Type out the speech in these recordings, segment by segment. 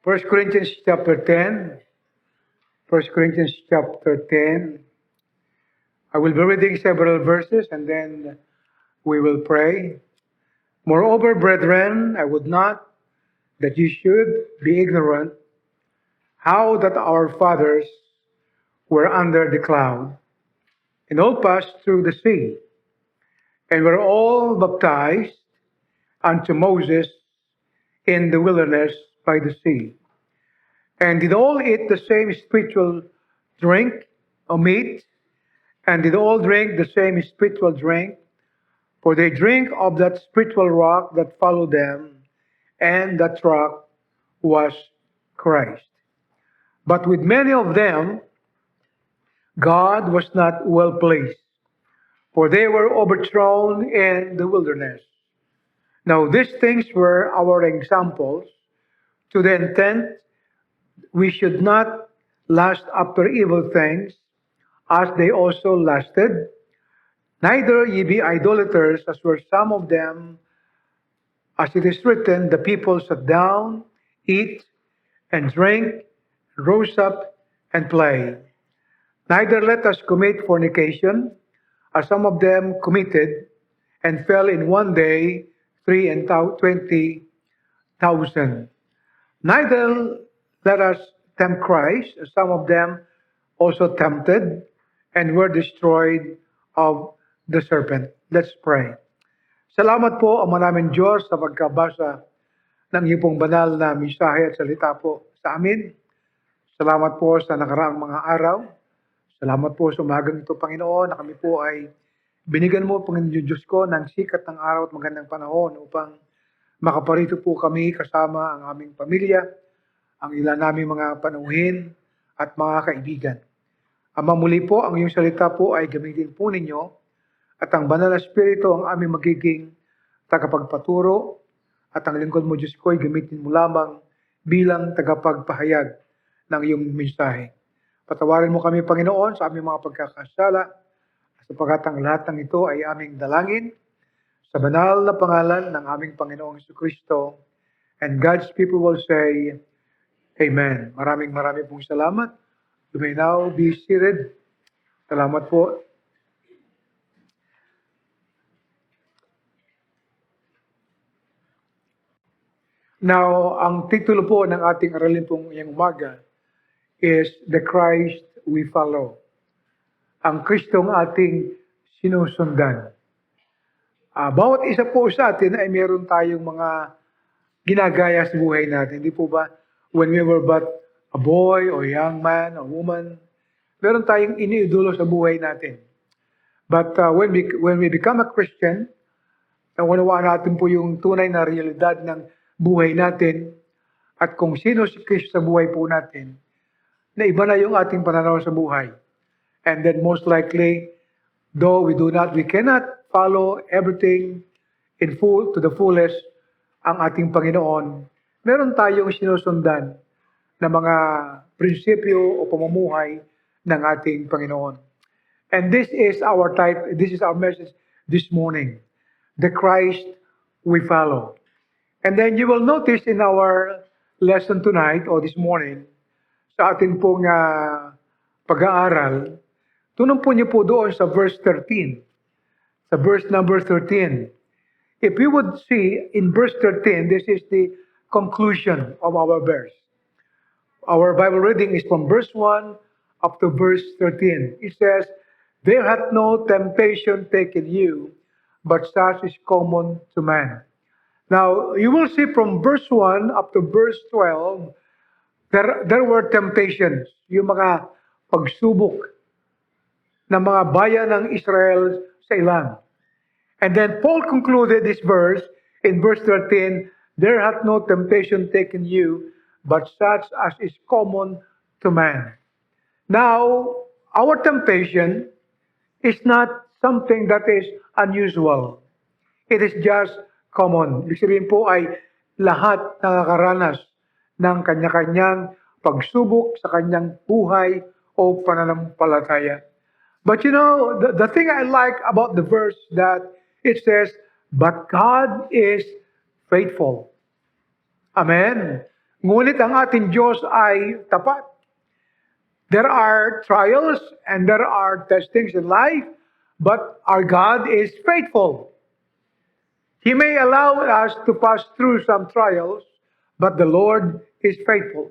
First Corinthians chapter 10. First Corinthians chapter 10. I will be reading several verses and then we will pray. Moreover, brethren, I would not that you should be ignorant how that our fathers were under the cloud, and all passed through the sea, and were all baptized unto Moses in the wilderness by the sea, and did all eat the same spiritual drink or meat, and did all drink the same spiritual drink, for they drink of that spiritual rock that followed them, and that rock was Christ. But with many of them God was not well pleased, for they were overthrown in the wilderness. Now these things were our examples, to the intent we should not lust after evil things, as they also lusted. Neither ye be idolaters, as were some of them, as it is written, the people sat down, eat, and drink, rose up, and play. Neither let us commit fornication, as some of them committed, and fell in one day 20,000. Neither let us tempt Christ, as some of them also tempted, and were destroyed of the serpent. Let's pray. Salamat po, Ama namin Diyos, sa pagkabasa ng iyong pong banal na mensahe at salita po sa amin. Salamat po sa nakaraang mga araw. Salamat po sa umagang ito, Panginoon, na kami po ay binigyan mo, Panginoon Diyos ko, ng sikat ng araw at magandang panahon upang makaparito po kami kasama ang aming pamilya, ang ilan naming mga panuhin at mga kaibigan. Ama, muli po, ang iyong salita po ay gamitin po ninyo at ang banal na Espiritu ang aming magiging tagapagpaturo at ang lingkod mo, Diyos ko, ay gamitin mo lamang bilang tagapagpahayag ng iyong mensahe. Patawarin mo kami, Panginoon, sa aming mga pagkakasala, sapagkat ang lahat ng ito ay aming dalangin sa banal na pangalan ng aming Panginoong Jesucristo. And God's people will say, Amen. Maraming pong salamat. You may now be seated. Salamat po. Now, ang titulo po ng ating aralin pong iyang umaga is The Christ We Follow. Ang Kristong ating sinusundan. Bawat isa po sa atin ay meron tayong mga ginagaya sa buhay natin. Hindi po ba, when we were but a boy or young man or woman, meron tayong iniidolo sa buhay natin. But when we become a Christian, naunawaan natin po yung tunay na realidad ng buhay natin at kung sino si Kristo sa buhay po natin, na iba na yung ating pananaw sa buhay. And then most likely, though we cannot follow everything in full, to the fullest, ang ating Panginoon, meron tayong sinusundan na mga prinsipyo o pamumuhay ng ating Panginoon. And this is our message this morning, the Christ we follow. And then you will notice in our lesson tonight or this morning, sa atin pong pag-aaral, tunong po niyo po doon sa verse 13. Sa verse number 13. If you would see in verse 13, this is the conclusion of our verse. Our Bible reading is from verse 1 up to verse 13. It says, there hath no temptation taken you, but such is common to man. Now, you will see from verse 1 up to verse 12, there were temptations, yung mga pagsubok ng mga bayan ng Israel sa ilan. And then Paul concluded this verse in verse 13, there hath no temptation taken you, but such as is common to man. Now, our temptation is not something that is unusual. It is just common. Ibig sabihin po ay lahat nakakaranas ng kanya-kanyang pagsubok sa kanyang buhay o pananampalataya. But you know, the thing I like about the verse that it says, but God is faithful. Amen. Ngunit ang ating Diyos ay tapat. There are trials and there are testings in life, but our God is faithful. He may allow us to pass through some trials, but the Lord is faithful.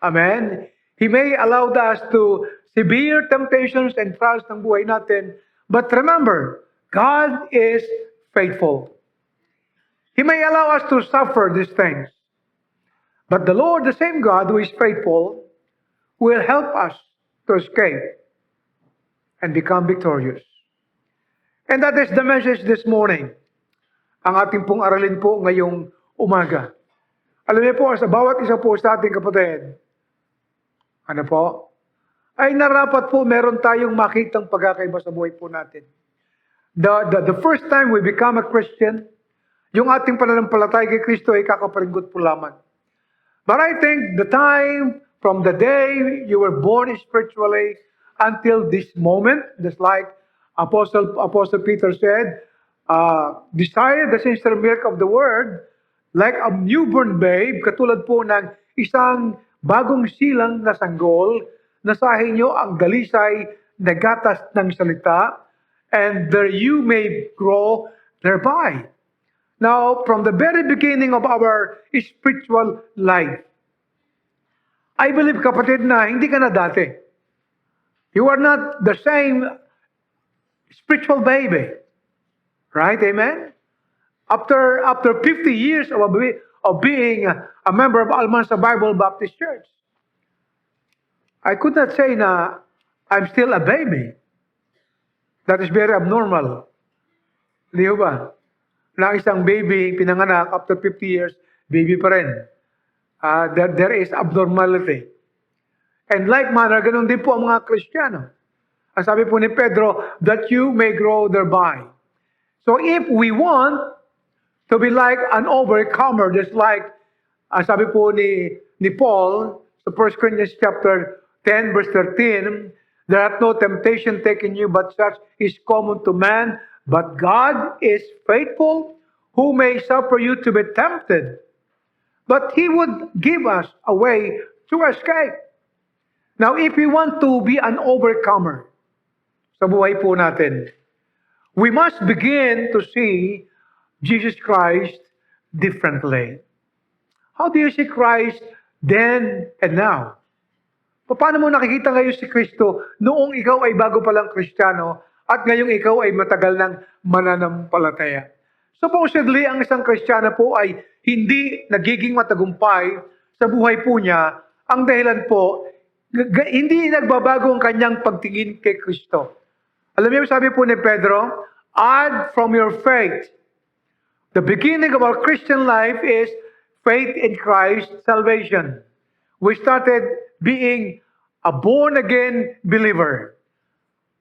Amen? He may allow us to severe temptations and trials ng buhay natin, but remember, God is faithful. He may allow us to suffer these things, but the Lord, the same God who is faithful, will help us to escape and become victorious. And that is the message this morning. Ang ating pong aralin po ngayong umaga. Alam niyo po, sa bawat isa po sa ating kapatid, ano po, ay narapat po meron tayong makitang pagkakaiba sa buhay po natin. The first time we become a Christian, yung ating pananampalataya kay Kristo ay kakaparinggot po lamang. But I think the time from the day you were born spiritually until this moment, just like Apostle Peter said, desire the sincere milk of the word, like a newborn babe, katulad po ng isang bagong silang na sanggol, nasahin nyo ang dalisay na gatas ng salita, and there you may grow thereby. Now, from the very beginning of our spiritual life, I believe, kapatid, na hindi ka na dati. You are not the same spiritual baby. Right? Amen? After 50 years of being a member of Almanza Bible Baptist Church, I could not say na I'm still a baby. That is very abnormal. Hindi ba? Na isang baby pinanganak after 50 years, baby pa rin. There is abnormality. And like manner, ganun din po ang mga Kristiyano. Ang sabi po ni Pedro, that you may grow thereby. So if we want to be like an overcomer, just like, sabi po ni Paul, sa 1 Corinthians chapter 10, verse 13, there hath no temptation taken you, but such is common to man. But God is faithful, who may suffer you to be tempted, but He would give us a way to escape. Now, if we want to be an overcomer sa buhay po natin, we must begin to see Jesus Christ differently. How do you see Christ then and now? Paano mo nakikita ngayon si Kristo noong ikaw ay bago palang Kristiyano at ngayong ikaw ay matagal ng mananampalataya? Supposedly, ang isang Kristiyano po ay hindi nagiging matagumpay sa buhay po niya. Ang dahilan po, hindi nagbabago ang kanyang pagtingin kay Kristo. Alam niyo, sabi po ni Pedro, add from your faith. The beginning of our Christian life is faith in Christ, salvation. We started being a born-again believer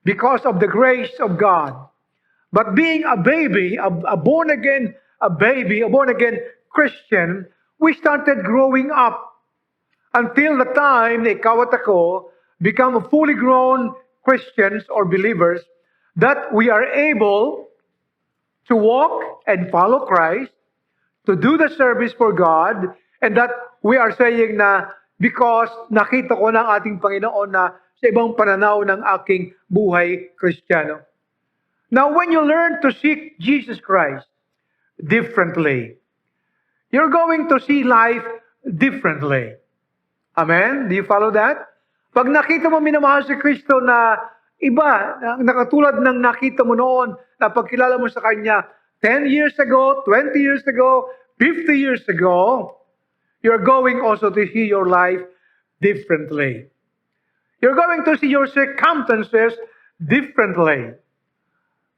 because of the grace of God. But being a baby, a born-again Christian, we started growing up until the time na ikaw at ako become fully grown Christians or believers, that we are able to walk and follow Christ, to do the service for God, and that we are saying na because nakita ko ng ating Panginoon na sa ibang pananaw ng aking buhay Kristiyano. Now, when you learn to seek Jesus Christ differently, you're going to see life differently. Amen? Do you follow that? Pag nakita mo minamahal si Kristo na iba, na katulad ng nakita mo noon, na pagkilala mo sa Kanya 10 years ago, 20 years ago, 50 years ago, you're going also to see your life differently. You're going to see your circumstances differently.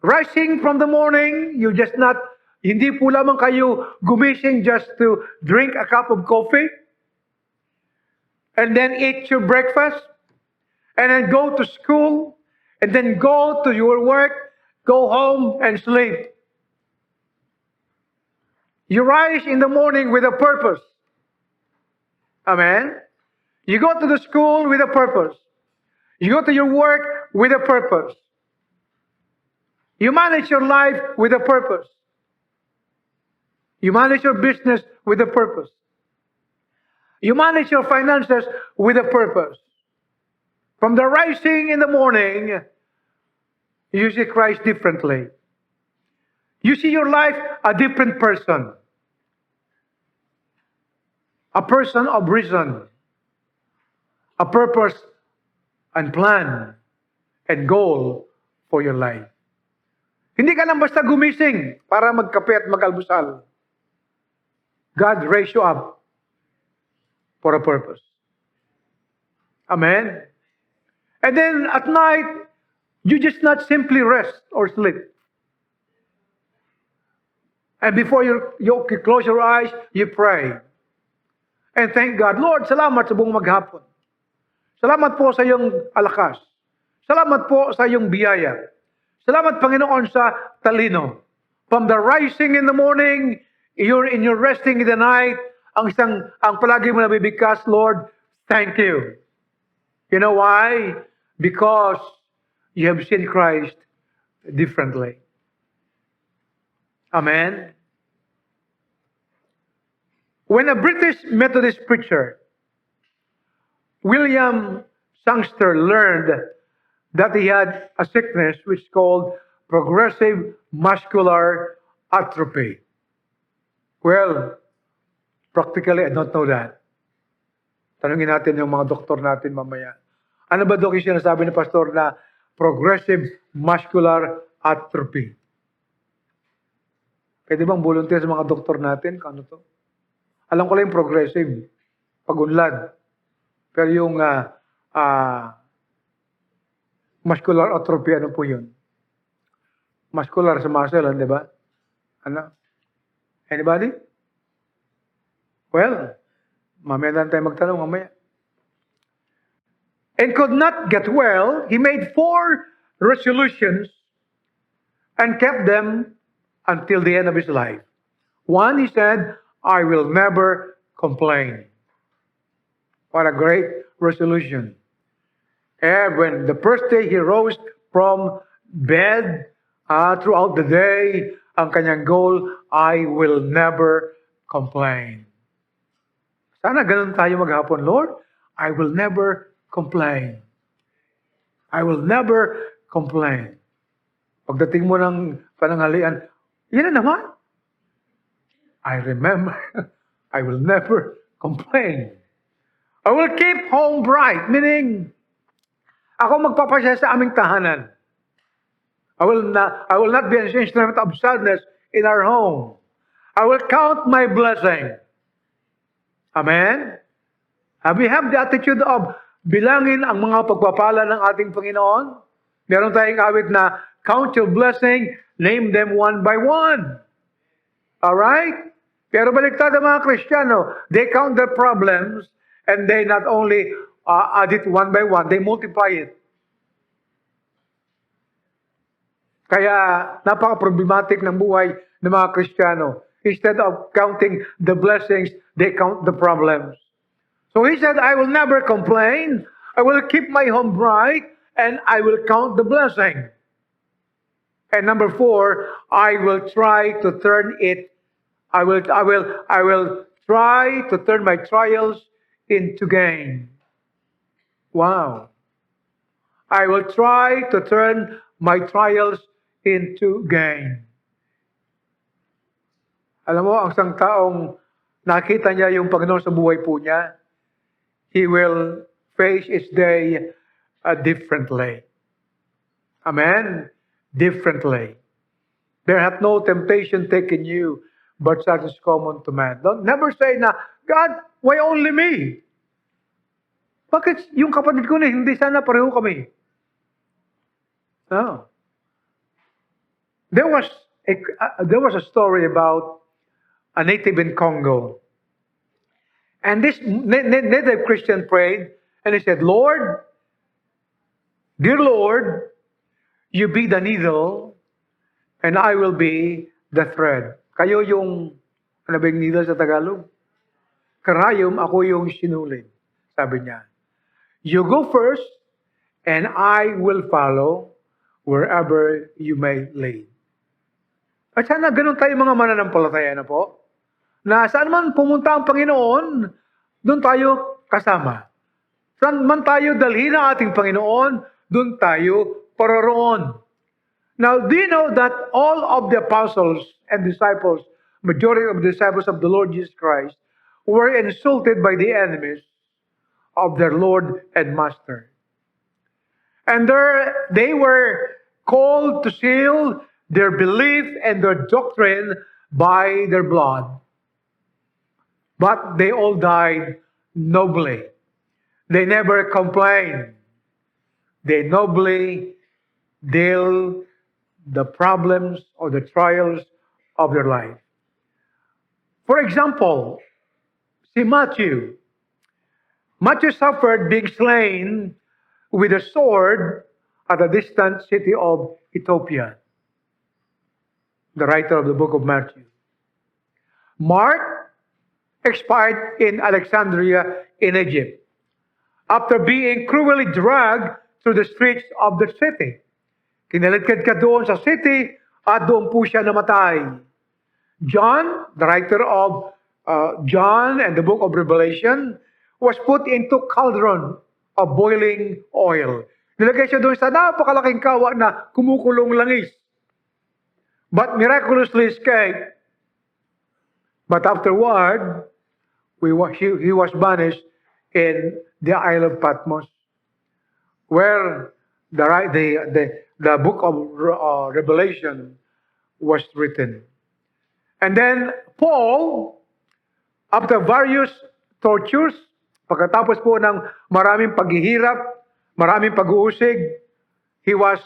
Rising from the morning, you just not, hindi po lamang kayo gumising just to drink a cup of coffee, and then eat your breakfast, and then go to school, and then go to your work, go home and sleep. You rise in the morning with a purpose. Amen? You go to the school with a purpose. You go to your work with a purpose. You manage your life with a purpose. You manage your business with a purpose. You manage your finances with a purpose. From the rising in the morning, you see Christ differently. You see your life a different person. A person of reason. A purpose and plan and goal for your life. Hindi ka lang basta gumising para magkape at mag-almusal. God raised you up for a purpose. Amen? And then at night, you just not simply rest or sleep. And before you close your eyes, you pray. And thank God, Lord, salamat sa buong maghapon. Salamat po sa iyong alakas. Salamat po sa iyong biyaya. Salamat, Panginoon, sa talino. From the rising in the morning, you're in your resting in the night, ang palagi mo nabibigkas, Lord, thank you. You know why? Because you have seen Christ differently. Amen? When a British Methodist preacher, William Sangster, learned that he had a sickness which is called progressive muscular atrophy. Well, practically, I don't know that. Tanungin natin yung mga doktor natin mamaya. Ano ba, Dok, yung sinasabi ni Pastor na progressive muscular atrophy? Pwede bang volunteer sa mga doktor natin? Ano to? Alam ko lang yung progressive, pagunlad. Pero yung muscular atrophy, ano po yun? Muscular sa muscle, di ba? Ano? Anybody? Well, mamaya na tayo magtanong, mamaya. And could not get well, he made 4 resolutions and kept them until the end of his life. One, he said, I will never complain. What a great resolution. And when the first day he rose from bed, throughout the day, ang kanyang goal, I will never complain. Sana ganun tayo maghapon, Lord. I will never complain. I will never complain. Pagdating mo ng pananghalian, yan na naman. I remember, I will never complain. I will keep home bright, meaning, ako magpapasya sa aming tahanan. I will not be an instrument of sadness in our home. I will count my blessing. Amen? We have the attitude of bilangin ang mga pagpapala ng ating Panginoon. Meron tayong awit na, count your blessing, name them one by one. Alright? Pero baliktad ang mga Kristiyano, they count their problems, and they not only add it one by one, they multiply it. Kaya napaka-problematic ng buhay ng mga Kristiyano. Instead of counting the blessings, they count the problems. So he said, I will never complain. I will keep my home bright, and I will count the blessing. And number 4, I will try to turn it. I will try to turn my trials into gain. Wow. I will try to turn my trials into gain. Alam mo, ang isang taong nakita niya yung Panginoon sa buhay po niya, he will face each day differently. Amen? Differently. There hath no temptation taken you, but such is common to man. Don't never say na, God, why only me? Bakit yung kapatid ko na hindi sana pareho kami? No. There was a story about a native in Congo. And this native Christian prayed, and he said, Lord, dear Lord, you be the needle, and I will be the thread. Kayo yung, ano ba yung needle sa Tagalog? Karayom, ako yung sinulid. Sabi niya, you go first, and I will follow wherever you may lead. At sana ganun tayo mga mananampalataya na po. Na saan man pumunta ang Panginoon, doon tayo kasama. Saan man tayo dalhin ng ating Panginoon, doon tayo paroroon. Now, do you know that all of the apostles and disciples, majority of the disciples of the Lord Jesus Christ, were insulted by the enemies of their Lord and Master? And they were called to seal their belief and their doctrine by their blood. But they all died nobly. They never complained. They nobly deal the problems or the trials of their life. For example, si Matthew. Matthew suffered being slain with a sword at a distant city of Ethiopia. The writer of the book of Matthew. Mark expired in Alexandria in Egypt after being cruelly dragged through the streets of the city. Kinaladkad ka doon sa city at doon po siya namatay. John, the writer of John and the book of Revelation, was put into cauldron of boiling oil. Nilagay siya doon sa napakalaking kawa na kumukulong langis. But miraculously escaped. But afterward, he was banished in the Isle of Patmos, where the book of Revelation was written. And then Paul, after various tortures, pagkatapos po ng maraming paghihirap, maraming pag-uusig, he was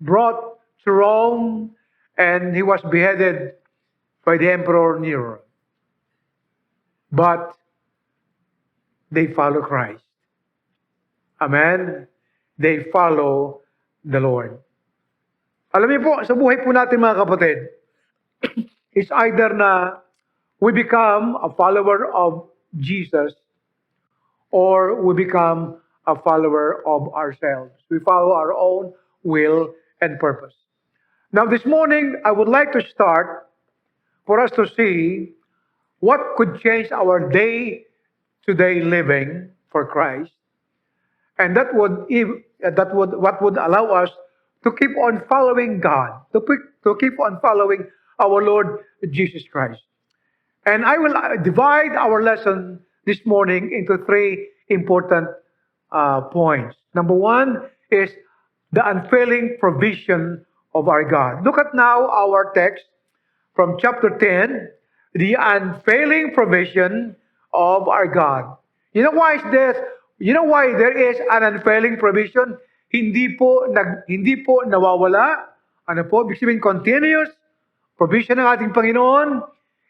brought to Rome and he was beheaded by the Emperor Nero. But they follow Christ. Amen? They follow the Lord. Alam niyo po, sa buhay po natin mga kapatid, it's either na we become a follower of Jesus or we become a follower of ourselves. We follow our own will and purpose. Now this morning, I would like to start for us to see what could change our day-to-day living for Christ, and what would allow us to keep on following God, to keep on following our Lord Jesus Christ. And I will divide our lesson this morning into three important points. Number one is the unfailing provision of our God. Look at now our text from chapter 10, the unfailing provision of our God. You know why is this? You know why there is an unfailing provision? Hindi po nawawala. Ano po? Ibig sabihin, continuous provision ng ating Panginoon.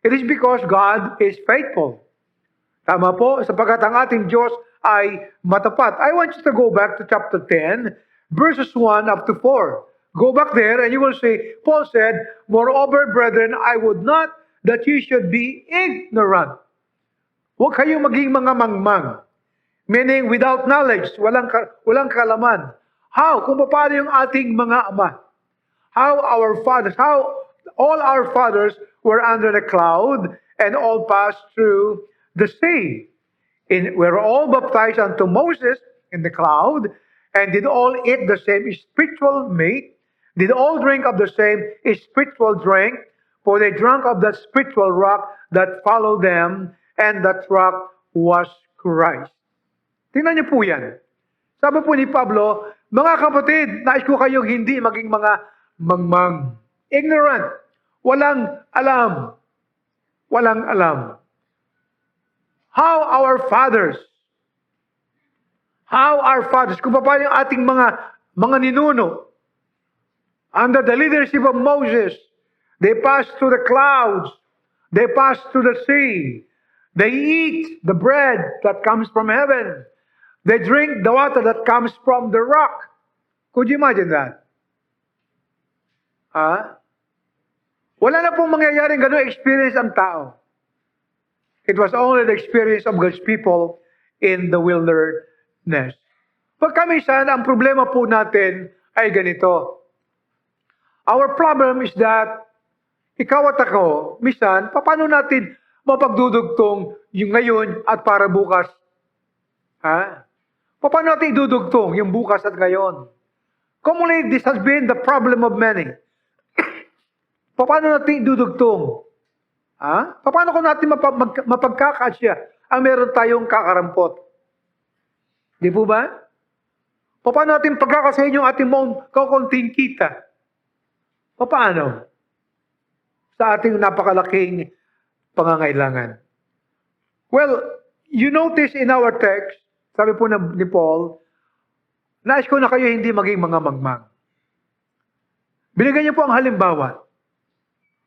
It is because God is faithful. Tama po, sapagkat ang ating Diyos ay matapat. I want you to go back to chapter 10, verses 1 up to 4. Go back there and you will see, Paul said, "Moreover, brethren, I would not that you should be ignorant." Huwag kayong maging mga mangmang. Meaning, without knowledge, walang kalaman. How? Kung paano yung ating mga ama. How all our fathers were under the cloud and all passed through the sea. We're all baptized unto Moses in the cloud, and did all eat the same spiritual meat, did all drink of the same spiritual drink, for they drank of that spiritual rock that followed them, and that rock was Christ. Tingnan niyo po yan. Sabi po ni Pablo, mga kapatid, nais ko kayong hindi maging mga mangmang. Ignorant. Walang alam. Walang alam. How our fathers, kung paano yung ating mga ninuno, under the leadership of Moses, they passed through the clouds, they passed through the sea, they eat the bread that comes from heaven, they drink the water that comes from the rock. Could you imagine that? Wala na pong mangyayaring gano'ng experience ang tao. It was only the experience of God's people in the wilderness. Pagka minsan, ang problema po natin ay ganito. Our problem is that, ikaw at ako, minsan, paano natin mapagdudugtong yung ngayon at para bukas. Ha? Paano natin idudugtong yung bukas at ngayon? Commonly, this has been the problem of many. Paano natin idudugtong? Ha? Paano kung natin mapagkakasya ang meron tayong kakarampot? Di po ba? Paano natin pagkakasayin yung ating mong kakunting kita? Paano? Sa ating napakalaking pangangailangan. Well, you notice in our text, sabi po ni Paul, nais ko na kayo hindi maging mga magmang. Binigyan niyo po ang halimbawa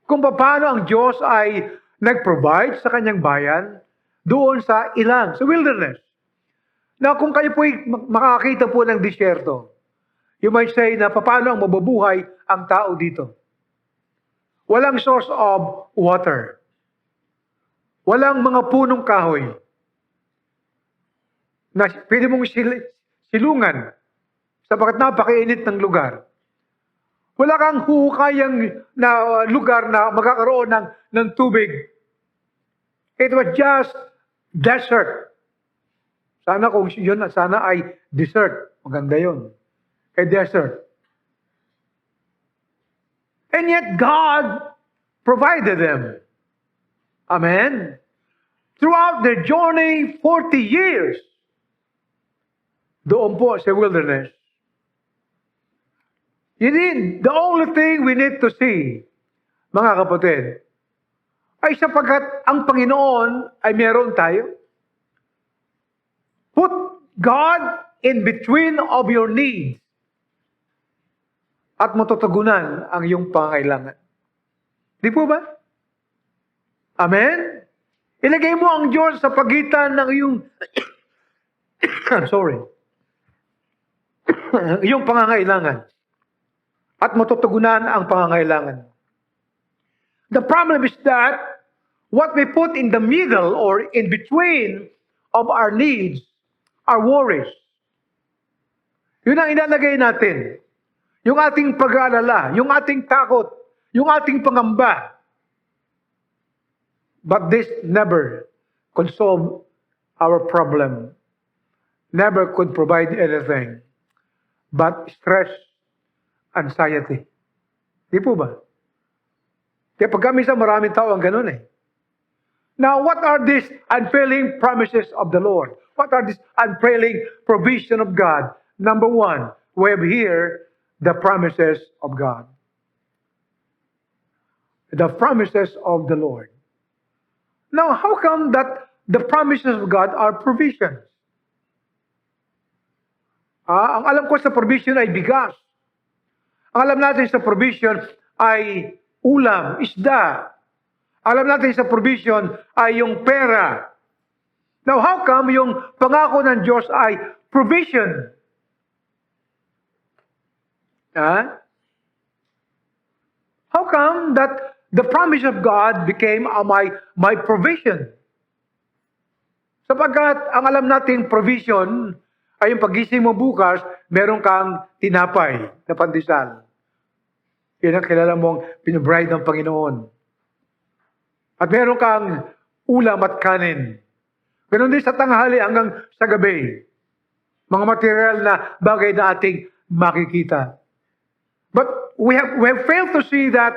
kung paano ang Diyos ay nag-provide sa kanyang bayan doon sa ilang, sa wilderness. Na kung kayo po makakita po ng disyerto, you might say na paano ang mabubuhay ang tao dito. Walang source of water. Walang mga punong kahoy na pwede mong silungan sapagkat napakainit ng lugar. Wala kang huhukayang na lugar na magkakaroon ng tubig. It was just desert. Sana kung yun, sana ay desert. Maganda yun. A desert. And yet God provided them. Amen. Throughout their journey, 40 years, doon po sa wilderness. The only thing we need to see, mga kapatid, ay sapagkat ang Panginoon ay meron tayo. Put God in between of your needs at matutugunan ang iyong pangailangan. Di po ba? Amen? Ilagay mo ang Diyos sa pagitan ng iyong iyong pangangailangan at matutugunan ang pangangailangan. The problem is that what we put in the middle or in between of our needs are worries. Yun ang inalagay natin. Yung ating pag-aalala, yung ating takot, yung ating pangamba. But this never could solve our problem. Never could provide anything but stress, anxiety. Di po ba? Kaya pag minsan maraming tao ang ganun eh. Now, what are these unfailing promises of the Lord? What are these unfailing provision of God? Number one, we have here the promises of God. The promises of the Lord. Now, how come that the promises of God are provisions? Ang alam ko sa provision ay bigas. Ang alam natin sa provision ay ulam, isda. Alam natin sa provision ay yung pera. Now, how come yung pangako ng Diyos ay provision? How come that the promise of God became my provision? Sapagkat ang alam nating provision ay yung pagising mo bukas, meron kang tinapay na pandesal. Yan ang kilala mong pinobride ng Panginoon. At meron kang ulam at kanin. Ganon din sa tanghali hanggang sa gabi. Mga material na bagay na ating makikita. But we have failed to see that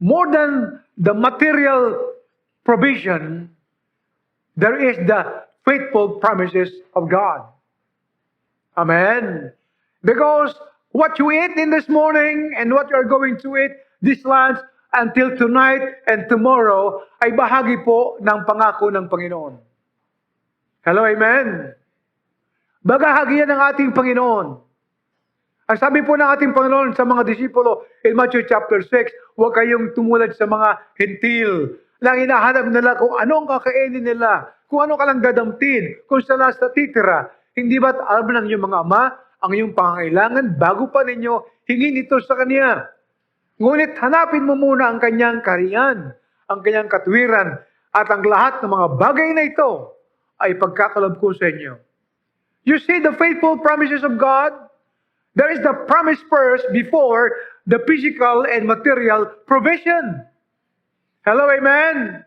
more than the material provision, there is the faithful promises of God. Amen. Because what you eat in this morning and what you are going to eat this lunch until tonight and tomorrow ay bahagi po ng pangako ng Panginoon. Hello, amen? Bahagi yan ng ating Panginoon. Ang sabi po ng ating Panginoon sa mga disipulo in Matthew chapter 6, huwag kayong tumulad sa mga hentil. Lang hinahanap nila kung anong kakainin nila, kung anong kalang dadamtin, kung saan nasa titira. Hindi ba't alam ng iyong mga ama ang iyong pangangailangan bago pa ninyo hingin ito sa Kanya? Ngunit hanapin mo muna ang Kanyang kaharian, ang Kanyang katwiran, at ang lahat ng mga bagay na ito ay pagkakaloob ko sa inyo. You see the faithful promises of God? There is the promise first before the physical and material provision. Hello, amen?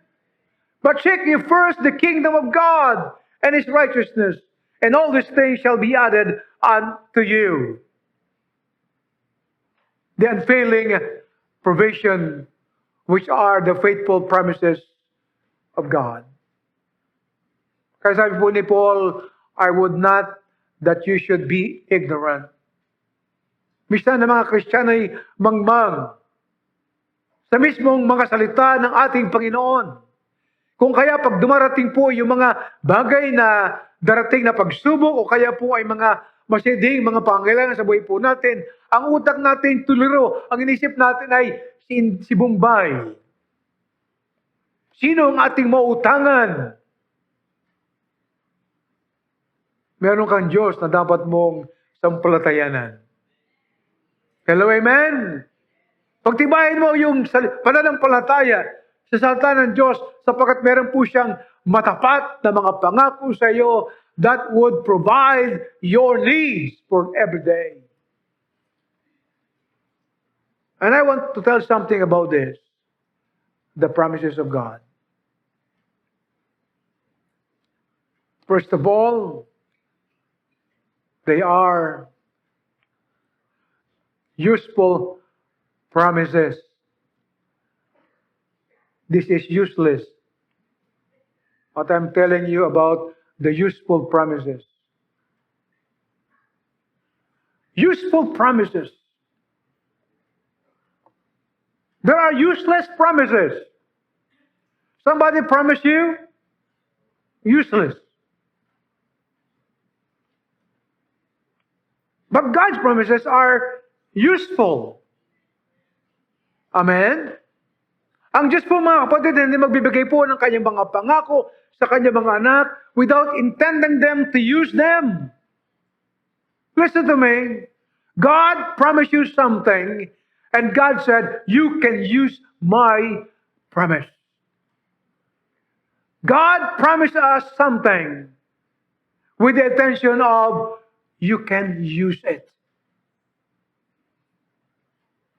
But seek ye first the kingdom of God and his righteousness, and all these things shall be added unto you. The unfailing provision, which are the faithful promises of God. Kaya sabi po ni Paul, I would not that you should be ignorant. Minsan na mga Kristiyano ay mangmang sa mismong mga salita ng ating Panginoon. Kung kaya pag dumarating po yung mga bagay na darating na pagsubok o kaya po ay mga masiding, mga pangailangan sa buhay po natin, ang utak natin tuliro, ang inisip natin ay si Bombay. Sino ang ating mautangan? Meron kang Diyos na dapat mong sampalatayanan. Hello, amen? Pagtibayin mo yung pananampalataya sa salita ng Diyos sapagkat meron po siyang matapat na mga pangako sa iyo that would provide your needs for every day. And I want to tell something about this, the promises of God. First of all, they are useful promises. This is useless. What I'm telling you about the useful promises. Useful promises. There are useless promises. Somebody promised you, useless. But God's promises are useful. Amen? Ang Diyos po mga kapatid, hindi magbibigay po ng kanyang mga pangako sa kanyang mga anak without intending them to use them. Listen to me. God promised you something and God said, you can use my promise. God promised us something with the intention of you can use it.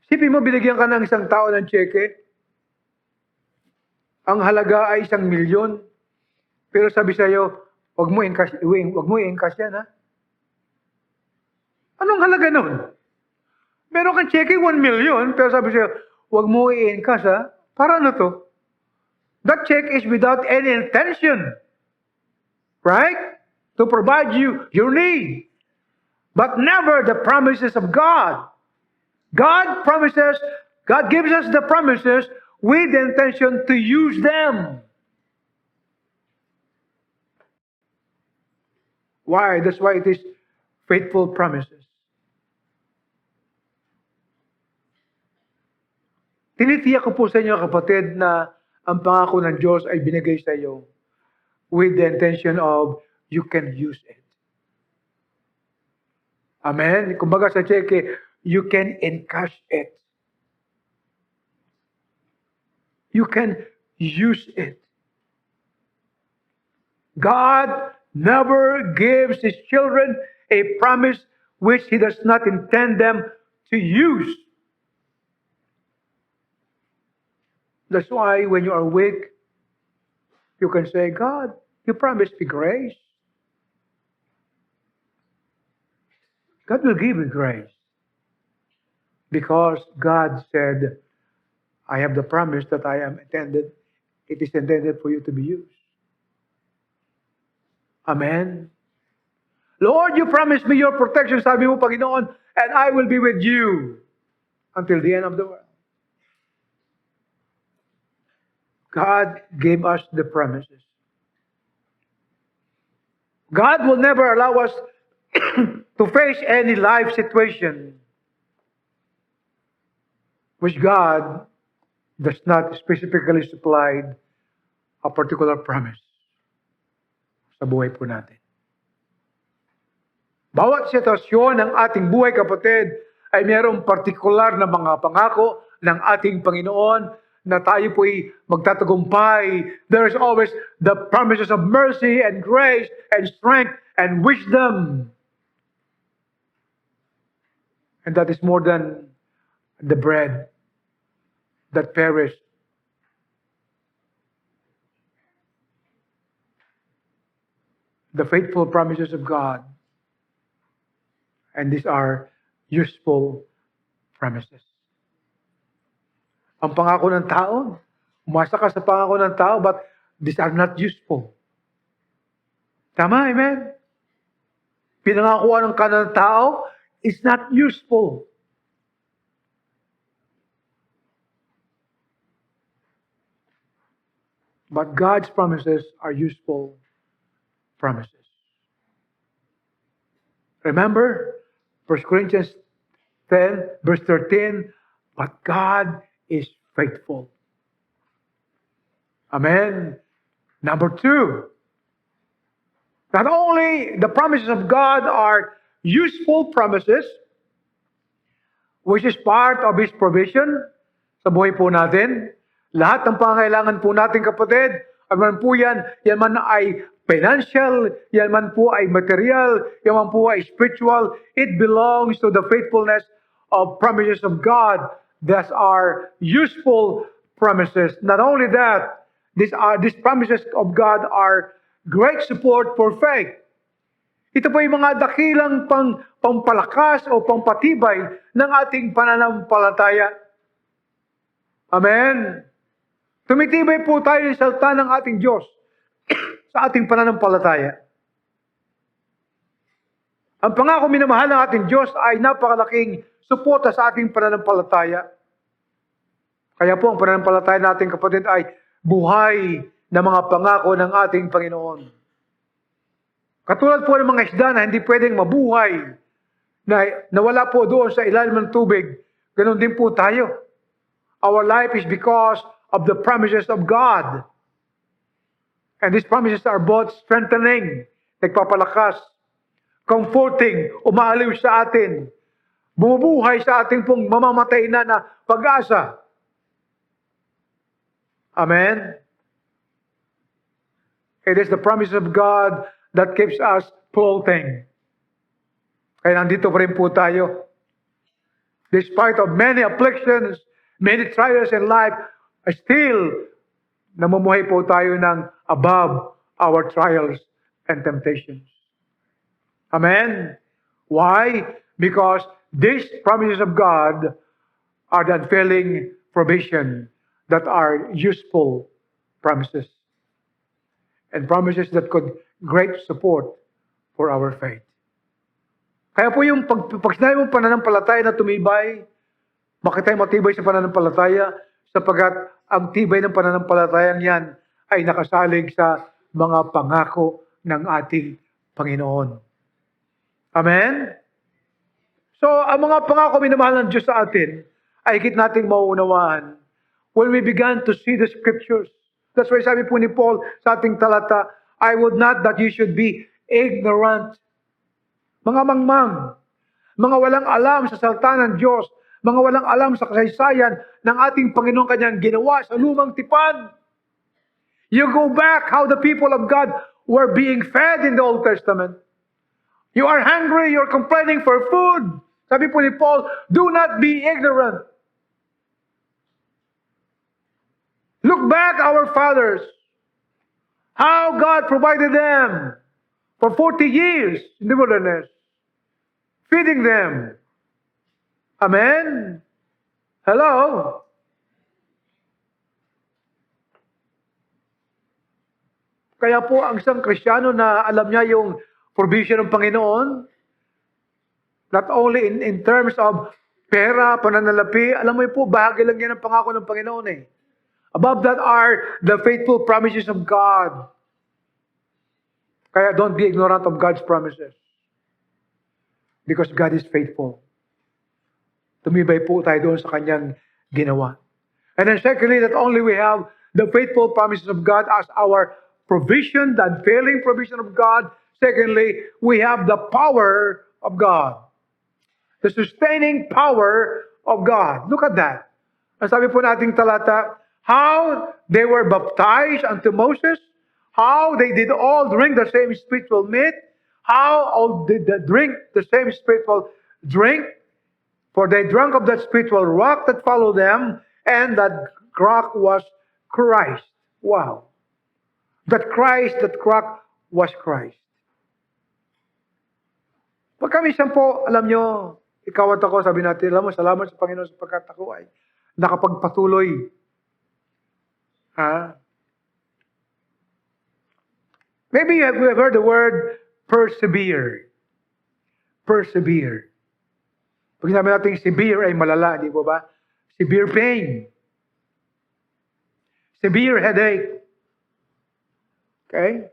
Sipin mo, binigyan ka ng isang tao ng cheque. Ang halaga ay 1,000,000. Pero sabi sa'yo, wag mo i-encash yan, ha? Anong halaga nun? Meron kang cheque, 1,000,000, pero sabi sa'yo, wag mo i-encash, ha? Para ano to? That check is without any intention, right? To provide you your need. But never the promises of God. God promises, God gives us the promises with the intention to use them. Why? That's why it is faithful promises. Tinitiyak ko po sa inyo, kapatid, na ang pangako ng Diyos ay binigay sa iyo with the intention of you can use it. Amen? Kumbaga sa cheque, you can encash it. You can use it. God never gives His children a promise which He does not intend them to use. That's why when you are weak, you can say, God, you promised me grace. God will give you grace. Because God said, I have the promise that it is intended for you to be used. Amen? Lord, you promised me your protection, sabi mo, Panginoon, and I will be with you until the end of the world. God gave us the promises. God will never allow us to face any life situation which God does not specifically supply a particular promise sa buhay po natin. Bawat sitwasyon ng ating buhay, kapatid, ay mayroong partikular na mga pangako ng ating Panginoon na tayo po'y magtatagumpay. There is always the promises of mercy and grace and strength and wisdom. And that is more than the bread that perished. the faithful promises of God. And these are useful promises. Ang pangako ng tao, umasa ka sa pangako ng tao, but these are not useful. Tama, amen? Pinangakuan ng kanang tao is not useful. But God's promises are useful promises. Remember, 1 Corinthians 10, verse 13, but God is faithful. Amen. Number 2, not only the promises of God are useful promises, which is part of His provision sa buhay po natin. Lahat ng pangailangan po natin, kapatid, ano man po yan man ay financial, yan man po ay material, yan man po ay spiritual, it belongs to the faithfulness of promises of God that are useful promises. Not only that, these promises of God are great support for faith. Ito po yung mga dakilang pampalakas o pampatibay ng ating pananampalataya. Amen. Tumitibay po tayo sa salita ng ating Diyos sa ating pananampalataya. Ang pangako minamahal ng ating Diyos ay napakalaking suporta sa ating pananampalataya. Kaya po ang pananampalataya natin, kapatid, ay buhay na mga pangako ng ating Panginoon. Katulad po ng mga isda na hindi pwedeng mabuhay, na nawala po doon sa ilalim ng tubig, ganoon din po tayo. Our life is because of the promises of God. And these promises are both strengthening, nagpapalakas, comforting, umaaliw sa atin, bumubuhay sa ating pong mamamatay na pag-asa. Amen? It is the promise of God that keeps us floating. Kaya nandito pa rin po tayo. Despite of many afflictions, many trials in life, still, namumuhay po tayo ng above our trials and temptations. Amen? Why? Because these promises of God are the unfailing provision that are useful promises. And promises that could great support for our faith. Kaya po yung pag sinabi mong pananampalataya na tumibay, bakit tayo matibay sa pananampalataya? Sapagat ang tibay ng pananampalatayang yan ay nakasalig sa mga pangako ng ating Panginoon. Amen? So, ang mga pangako minamahal ng Diyos sa atin ay higit nating mauunawaan when we began to see the Scriptures. That's why sabi po ni Paul sa ating talata, I would not that you should be ignorant. Mga mangmang, mga walang alam sa salita ng Diyos, mga walang alam sa kasaysayan ng ating Panginoon kanyang ginawa sa lumang tipan. You go back how the people of God were being fed in the Old Testament. You are hungry, you're complaining for food. Sabi po ni Paul, do not be ignorant. Look back our fathers, how God provided them for 40 years in the wilderness, feeding them. Amen? Hello? Kaya po ang isang Kristiyano na alam niya yung provision ng Panginoon, not only in terms of pera, pananalapi, alam mo po, bahagi lang yan ng pangako ng Panginoon eh. Above that are the faithful promises of God. Kaya don't be ignorant of God's promises. Because God is faithful. Tumibay po tayo doon sa kanyang ginawa. And then secondly, that only we have the faithful promises of God as our provision, the unfailing provision of God. Secondly, we have the power of God. The sustaining power of God. Look at that. Ang sabi po nating talata, how they were baptized unto Moses, how they did all drink the same spiritual meat, how all did they drink the same spiritual drink, for they drank of that spiritual rock that followed them, and that rock was Christ. Wow. That rock was Christ. Pagka minsan po, alam nyo, ikaw at ako, sabi natin, alam mo, salamat sa Panginoon sapagkat ako ay nakapagpatuloy. Maybe you have heard the word persevere. Persevere. Pag sinabi natin severe ay malala, di po ba? Severe pain. Severe headache. Okay?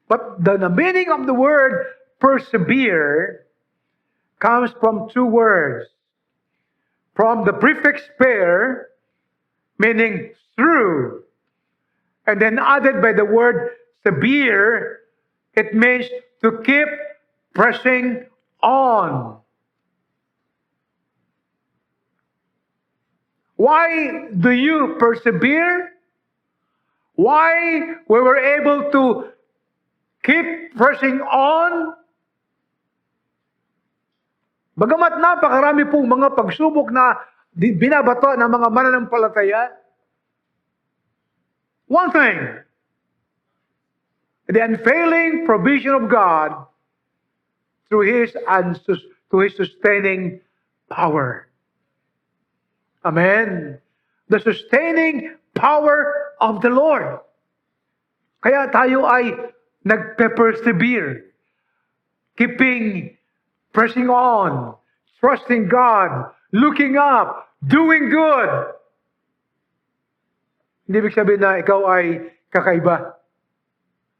But the meaning of the word persevere comes from two words. From the prefix per, meaning through, and then added by the word severe, it means to keep pressing on. Why do you persevere? Why we were able to keep pressing on? Bagamat napakarami pong mga pagsubok na binabato ng mga mananampalataya, one thing, the unfailing provision of God through His sustaining power. Amen. The sustaining power of the Lord. Kaya tayo ay nagpe-persevere, pressing on, trusting God, looking up, doing good. Hindi ibig sabihin na ikaw ay kakaiba.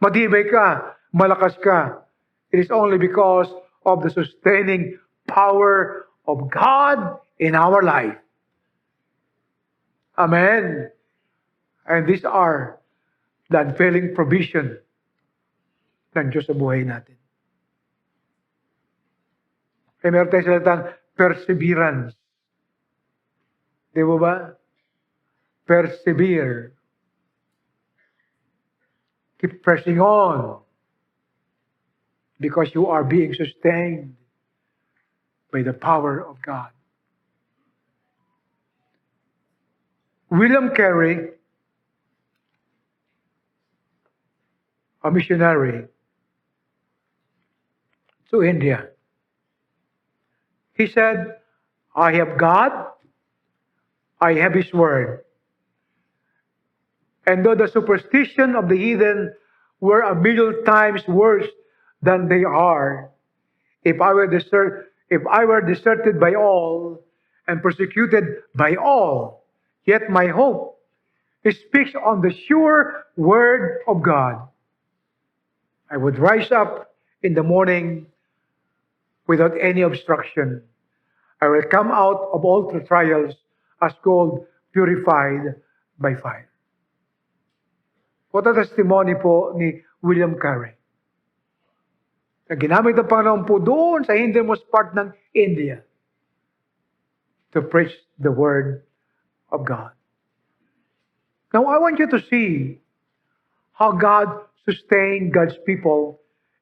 Matibay ka, malakas ka. It is only because of the sustaining power of God in our life. Amen. And these are the unfailing provision ng Diyos sa buhay natin. Kaya meron tayong salitang perseverance. Di ba? Persevere. Keep pressing on. Because you are being sustained by the power of God. William Carey, a missionary to India, he said, I have God, I have His Word. And though the superstition of the heathen were a million times worse than they are, if I were deserted by all and persecuted by all, yet my hope speaks on the sure word of God. I would rise up in the morning without any obstruction. I will come out of all the trials as gold purified by fire. What a testimony po ni William Carey. Na ginamit ng Panginoon po doon sa hintermost part ng India to preach the word of God. Now, I want you to see how God sustained God's people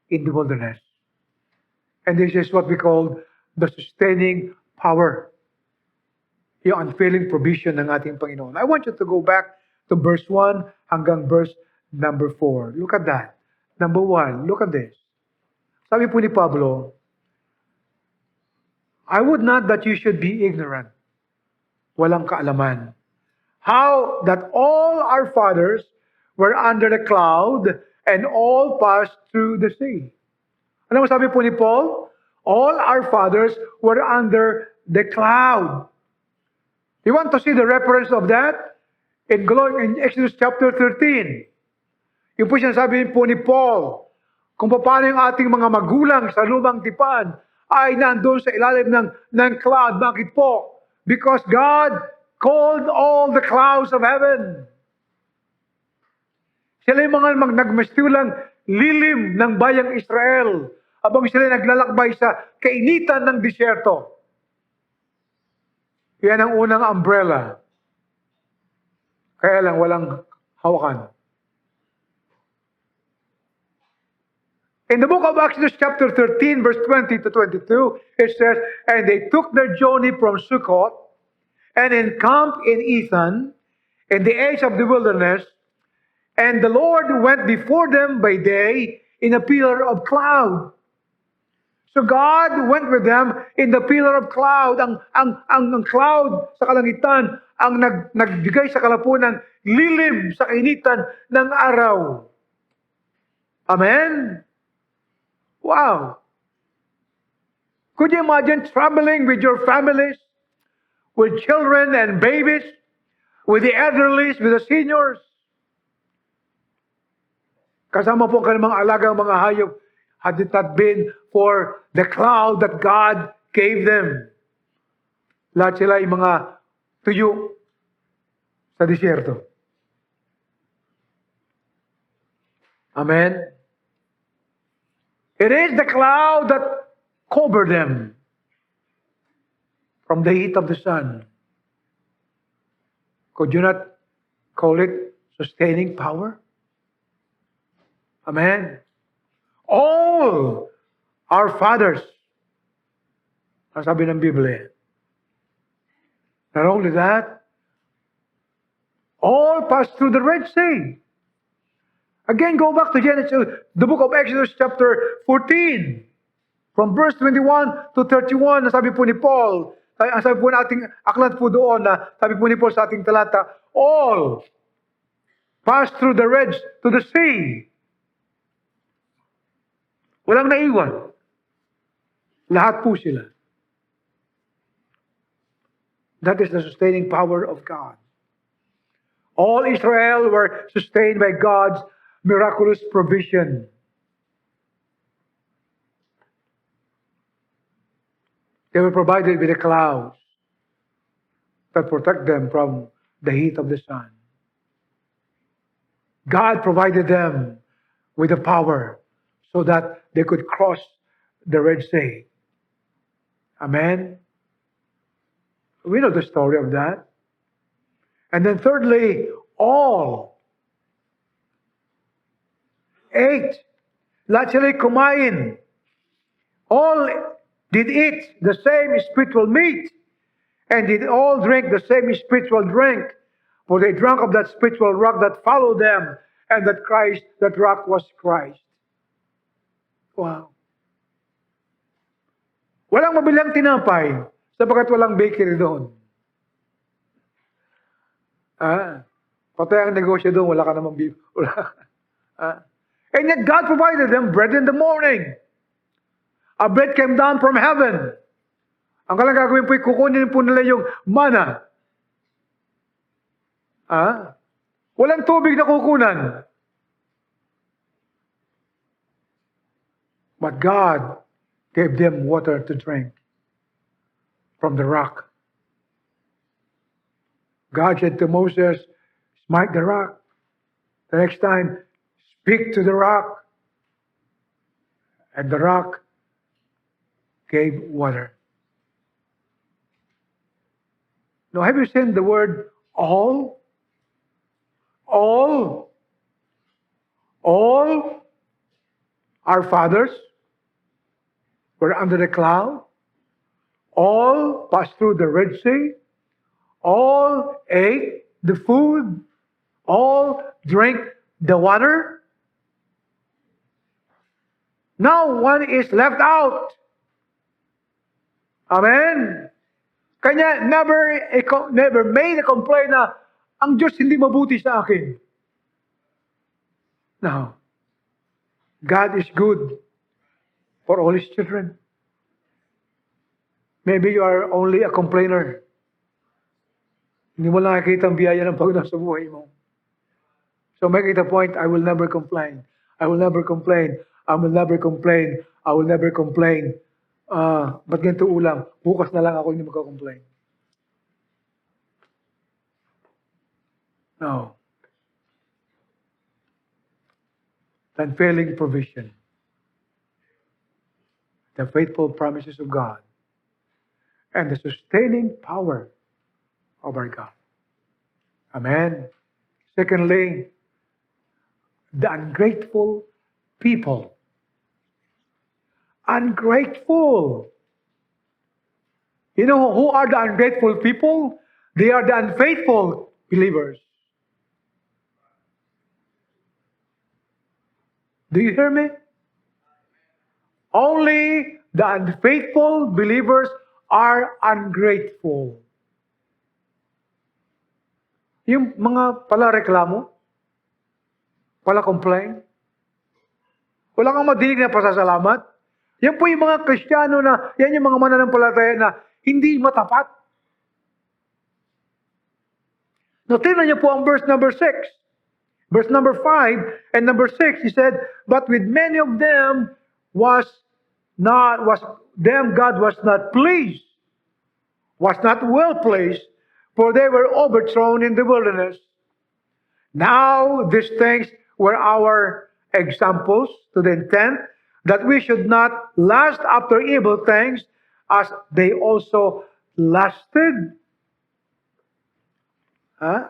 in the wilderness. And this is what we call the sustaining power. Yung unfailing provision ng ating Panginoon. I want you to go back to verse 1 hanggang verse number 4. Look at that. Number 1, look at this. Sabi po ni Pablo, I would not that you should be ignorant. Walang kaalaman. How that all our fathers were under the cloud and all passed through the sea. Ano sabi po ni Paul? All our fathers were under the cloud. You want to see the reference of that? In Exodus chapter 13. Yung po sinasabi po ni Paul, kung paano yung ating mga magulang sa lumang tipan ay nandoon sa ilalim ng cloud. Bakit po? Because God called all the clouds of heaven. Sila yung mga nagmastilang lilim ng bayang Israel habang sila naglalakbay sa kainitan ng disyerto. Yan ang unang umbrella. Kaya lang walang hawakan. In the book of Exodus chapter 13, verse 20 to 22, it says, And they took their journey from Sukkot and encamped in Ethan, in the edge of the wilderness, And the Lord went before them by day in a pillar of cloud. So God went with them in the pillar of cloud. Ang cloud sa kalangitan ang nagbigay sa kalapunan, lilim sa kainitan ng araw. Amen? Wow! Could you imagine traveling with your families, with children and babies, with the elderly, with the seniors? Kasama po ang kanilang mga alagang mga hayop, had it not been for the cloud that God gave them. Lahat sila ay mga tuyo sa disyerto. Amen? It is the cloud that covered them from the heat of the sun. Could you not call it sustaining power? Amen. All our fathers, ang sabi ng Biblia. Not only that, all passed through the Red Sea. Again, go back to Genesis, the book of Exodus chapter 14. From verse 21 to 31, sabi po ni Paul, ang sabi po nating aklat po doon, na sabi po ni Paul sa ating talata, all passed through the Red to the sea. Walang naiwan. Lahat po sila. That is the sustaining power of God. All Israel were sustained by God's miraculous provision. They were provided with the clouds that protect them from the heat of the sun. God provided them with the power so that they could cross the Red Sea. Amen? We know the story of that. And then thirdly, all ate. Lahat sila kumain. All did eat the same spiritual meat, and did all drink the same spiritual drink. For they drank of that spiritual rock that followed them, and that rock was Christ. Wow. Walang mabilang tinapay, sapagkat walang bakery doon. Patay ang negosyo doon, wala ka namang beef. And yet God provided them bread in the morning. A bread came down from heaven. Ang kailangan gagawin po, kukunin po nila yung mana. Walang tubig na kukunan. But God gave them water to drink from the rock. God said to Moses, smite the rock. The next time, speak to the rock. And the rock gave water. Now, have you seen the word all? All our fathers were under the cloud. All passed through the Red Sea. All ate the food. All drank the water. Now one is left out. Amen? Kanya never made a complaint na ang Diyos hindi mabuti sa akin. No. God is good for all His children. Maybe you are only a complainer. Hindi mo lang nakikita ang biyaya ng Panginoon sa buhay mo. So make it a point, I will never complain. I will never complain. I will never complain. I will never complain. Ba't ganito ulam? Bukas na lang ako hindi magka-complain. No. The unfailing provision. The faithful promises of God. And the sustaining power of our God. Amen. Secondly, the ungrateful people. Ungrateful. You know who are the ungrateful people? They are the unfaithful believers. Do you hear me? Only the unfaithful believers are ungrateful. Yung mga pala reklamo, pala complain, wala kang madinig na pasasalamat. Yan po yung mga Kristiyano na, yan yung mga mananampalataya na hindi matapat. Now, tingnan niyo po ang verse number 6. Verse number 5 and number 6, he said, but with many of them God was not pleased, was not well pleased, for they were overthrown in the wilderness. Now these things were our examples to the intent that we should not lust after evil things as they also lusted.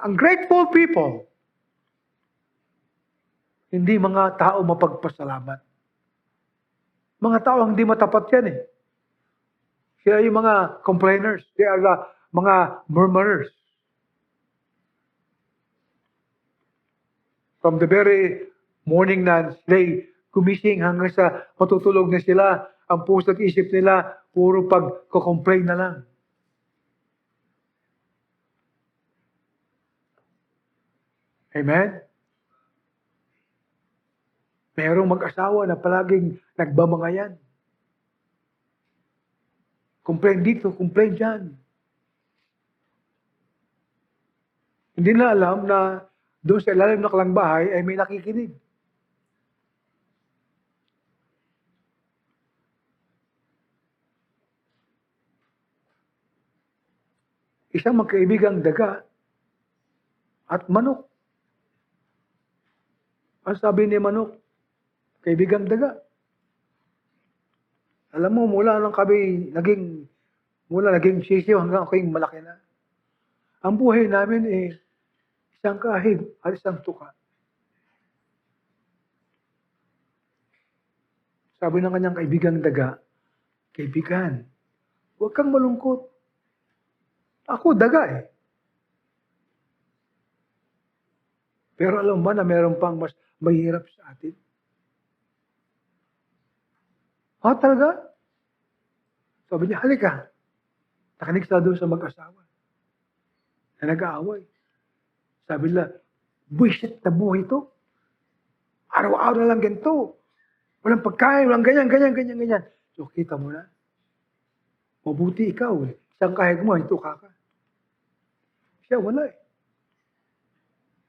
Ungrateful people. Hindi mga tao mapagpasalamat. Mga tao hindi matapat yan eh. Sila yung mga complainers. They are the mga murmurers. From the very morning na sila gumising hanggang sa matutulog na sila, ang puso at isip nila, puro pag-complain na lang. Amen? Merong mag-asawa na palaging nagbabangayan. Complain dito, complain dyan. Hindi na alam na doon sa ilalim ng kalangbahay ay may nakikinig. Isang magkaibigang daga at manok. Ang sabi ni manok, kaibigang daga. Alam mo, mula naging sisiyo hanggang ako'y malaki na. Ang buhay namin isang kahig at isang tuka. Sabi ng kanyang kaibigang daga, kaibigan, huwag kang malungkot. Ako, daga eh. Pero alam mo na meron pang mas mahirap sa atin? Talaga? Sabi niya, halika. Nakinig sa doon sa mag-asawa na nag-aaway. Sabi nila, buwisit na buhay ito. Araw-araw na lang ganito. Walang pagkain, walang ganyan. So, kita mo na. Mabuti ikaw eh. Isang kahig mo, ito ka. Siya, wala eh.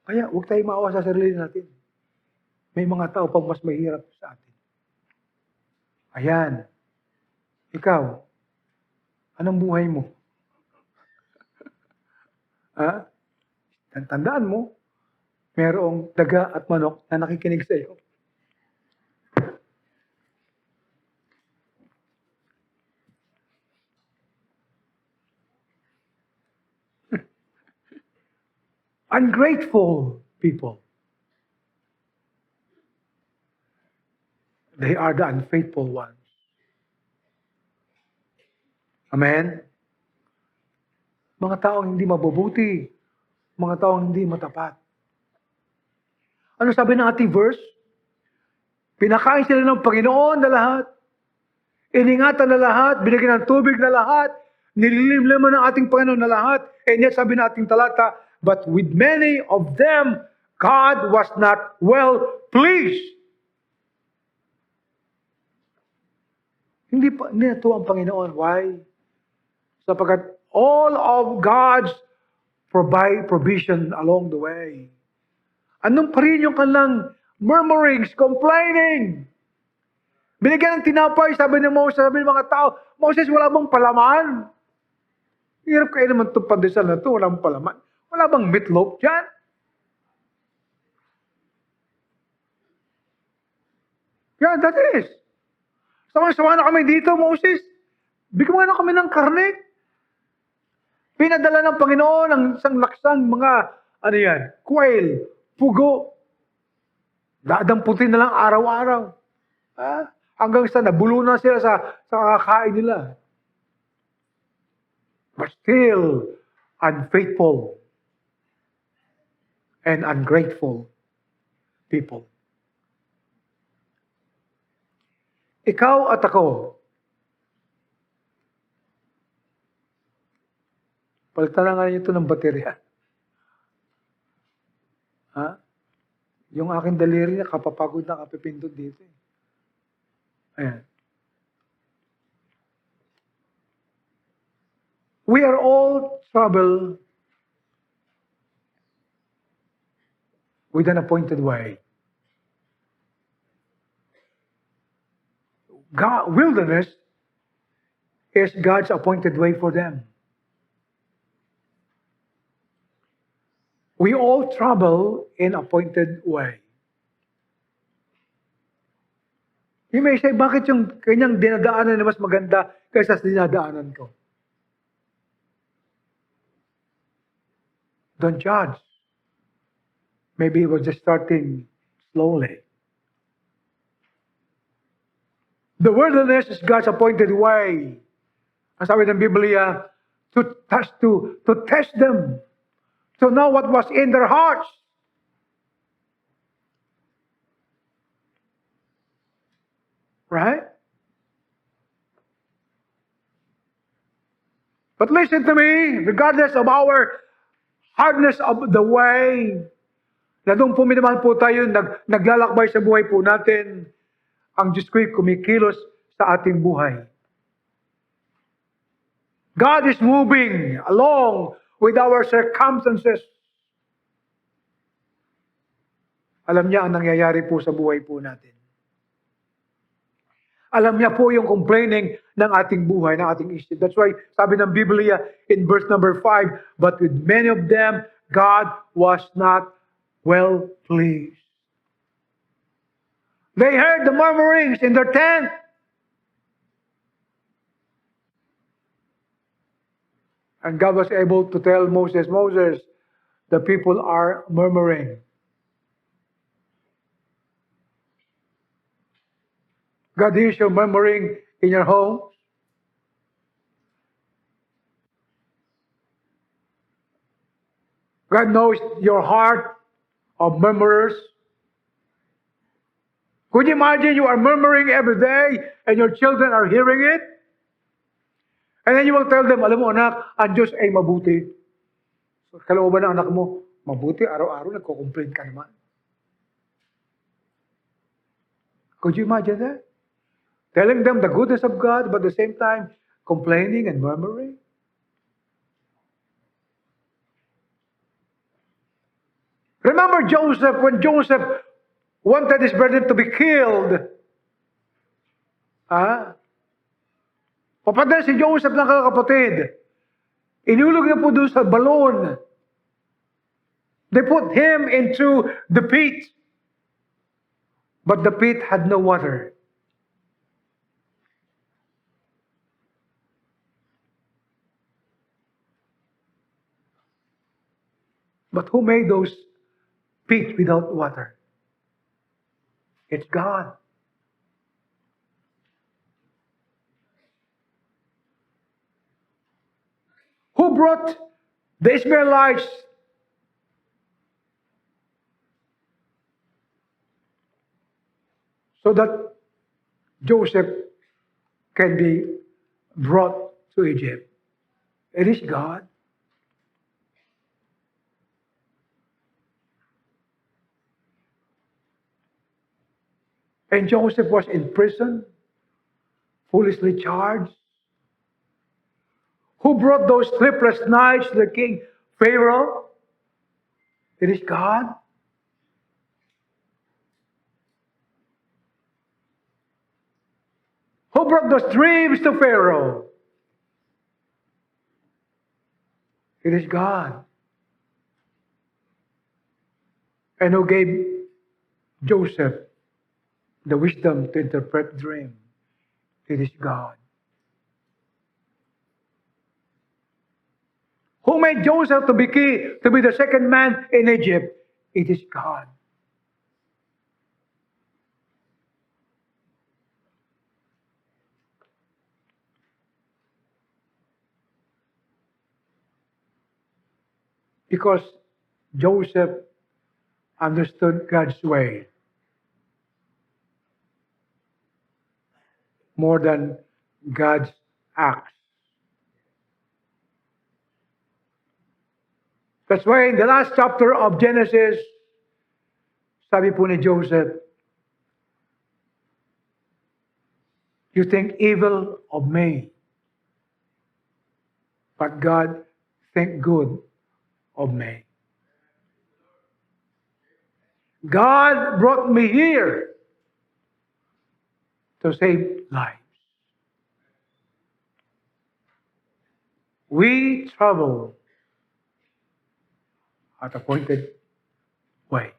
Kaya, huwag tayo maawa sa sarili natin. May mga tao pang mas mahirap sa atin. Ayan. Ikaw, anong buhay mo? Tandaan mo, merong daga at manok na nakikinig sa iyo. Ungrateful people. They are the unfaithful ones. Amen? Mga taong hindi mabubuti. Mga taong hindi matapat. Ano sabi ng ating verse? Pinakain sila ng Panginoon na lahat. Iningatan na lahat. Binigyan ng tubig na lahat. Nililimliman ng ating Panginoon na lahat. And yet sabi ng ating talata, but with many of them, God was not well pleased. Hindi natuwa ang Panginoon. Why? Sapagkat all of God's provision along the way. Anong pa rin yung kanilang murmurings, complaining? Binigyan ng tinapay, sabi ni Moses, sabi ng mga tao, Moses, wala bang palaman? Hirap kayo naman itong pandesal na ito, walang palaman. Wala bang meatloaf dyan? Yeah, that is. Sama-sama na kami dito, Moses. Bigyan mo na kami ng karne. Pinadala ng Panginoon ang isang laksang mga, quail, pugo. Dadamputin na lang araw-araw. Hanggang sa nabulo na sila sa kakain nila. But still, unfaithful and ungrateful people. Ikaw at ako. Palitan na nga niyo ito ng baterya. Ha? Yung aking daliri niya, kapapagod na kapipindot dito. Ayan. We are all troubled with an appointed way. Wilderness is God's appointed way for them. We all travel in appointed way. You may say, bakit yung kanyang dinadaanan na mas maganda kaysa sa dinadaanan ko? Don't judge. Maybe it was just starting slowly. The wilderness is God's appointed way. Ang sabi ng Biblia, to test them, to know what was in their hearts. Right? But listen to me, regardless of our hardness of the way, na doon po minamahal po tayo, naglalakbay sa buhay po natin, ang Diyos ko'y kumikilos sa ating buhay. God is moving along with our circumstances. Alam niya ang nangyayari po sa buhay po natin. Alam niya po yung complaining ng ating buhay, ng ating isip. That's why sabi ng Biblia in verse number 5, but with many of them, God was not well pleased. They heard the murmurings in their tent. And God was able to tell Moses, Moses, the people are murmuring. God hears your murmuring in your home. God knows your heart of murmurers. Could you imagine you are murmuring every day and your children are hearing it? And then you will tell them, alam mo anak, ang Diyos ay mabuti. So, kalooban ng anak mo, mabuti, araw-araw nagko-complain ka naman. Could you imagine that? Telling them the goodness of God, but at the same time, complaining and murmuring? Remember Joseph, when Joseph wanted his brother to be killed. Papadala si Joseph ng kakapatid. Inulog na po doon sa balon. They put him into the pit. But the pit had no water. But who made those pits without water? It's God. Who brought the Israelites so that Joseph can be brought to Egypt? It is God. And Joseph was in prison, foolishly charged. Who brought those sleepless nights to the king Pharaoh? It is God. Who brought those dreams to Pharaoh? It is God. And who gave Joseph the wisdom to interpret dream? It is God. Who made Joseph to be the second man in Egypt? It is God. Because Joseph understood God's way. more than God's acts. That's why in the last chapter of Genesis, sabi po ni Joseph, you think evil of me, but God think good of me. God brought me here to save lives. We travel at appointed way.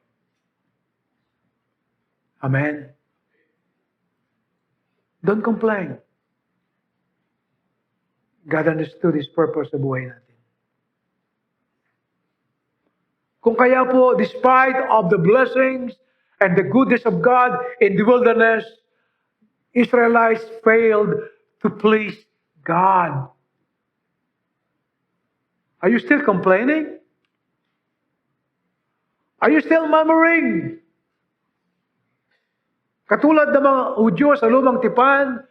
Amen. Don't complain. God understood His purpose sa buhay natin. Kung kaya po, despite of the blessings and the goodness of God in the wilderness, Israelites failed to please God. Are you still complaining? Are you still murmuring? Katulad ng mga Hudyo sa lumang tipan,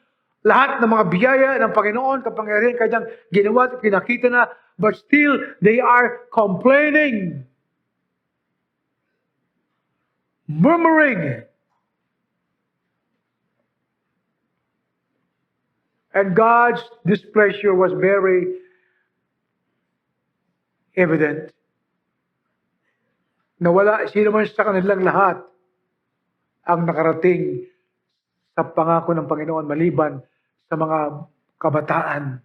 lahat ng mga biyaya ng Panginoon, kapangyarihan kanyang ginawa at pinakita na, but still they are complaining, murmuring. And God's displeasure was very evident. Nawala sino man sa kanilang lahat ang nakarating sa pangako ng Panginoon maliban sa mga kabataan.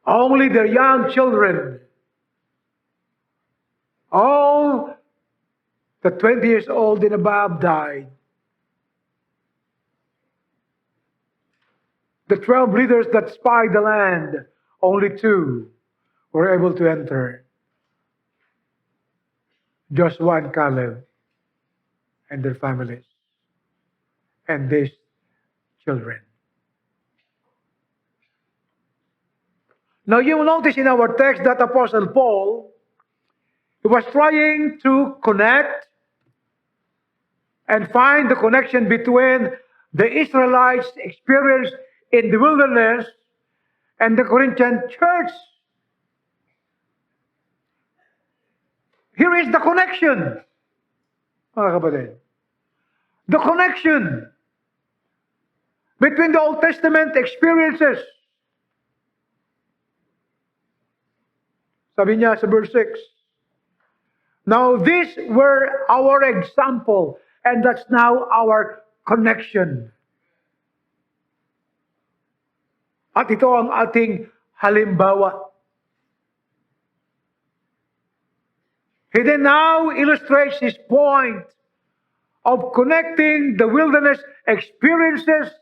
Only their young children, all the 20 years old and above died. The 12 leaders that spied the land, only 2 were able to enter. Joshua and Caleb and their families and these children. Now you will notice in our text that Apostle Paul, he was trying to connect and find the connection between the Israelites' experience in the wilderness and the Corinthian church. Here is the connection, mga kapatid. The connection between the Old Testament experiences. Sabi niya sa verse 6, now these were our example, and that's now our connection. At ito ang ating halimbawa. He then now illustrates his point of connecting the wilderness experiences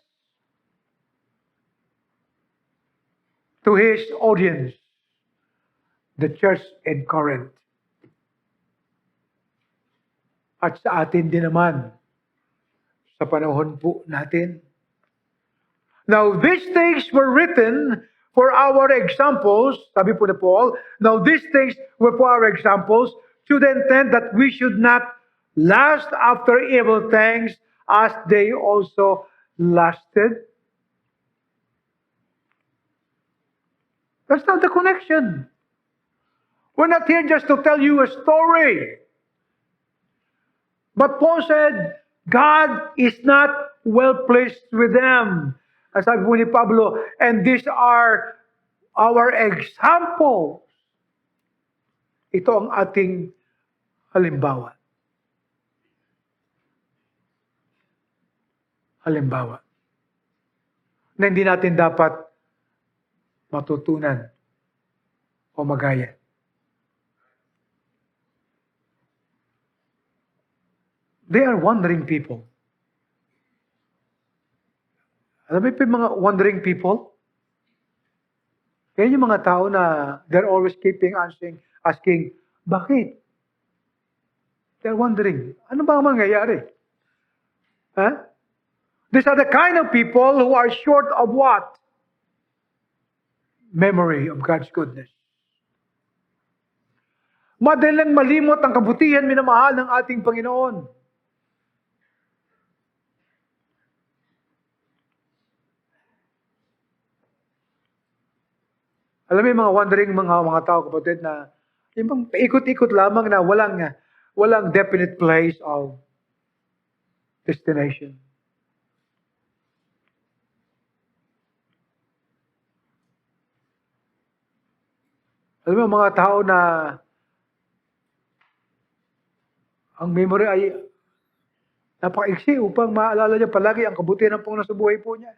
to his audience, the church in Corinth. At sa atin din naman, sa panahon po natin. Now, these things were written for our examples, sabi po ni Paul, now these things were for our examples, to the intent that we should not lust after evil things as they also lasted. That's not the connection. We're not here just to tell you a story. But Paul said, God is not well pleased with them. As sabi po ni Pablo, and these are our examples. Ito ang ating halimbawa. Halimbawa. Na hindi natin dapat matutunan o magaya. They are wandering people. Alam mo yung mga wandering people? Yan yung mga tao na they're always keeping asking, bakit? They're wondering, ano ba ang mangyayari? Huh? These are the kind of people who are short of what? Memory of God's goodness. Madalang malimot ang kabutihan minamahal ng ating Panginoon. Alam mo yung mga wandering mga tao, kapatid, na yung bang paikot-ikot lamang na walang definite place of destination. Alam mo, mga tao na ang memory ay napakaiksi upang maalala niya palagi ang kabutihan ng Panginoon sa buhay po niya.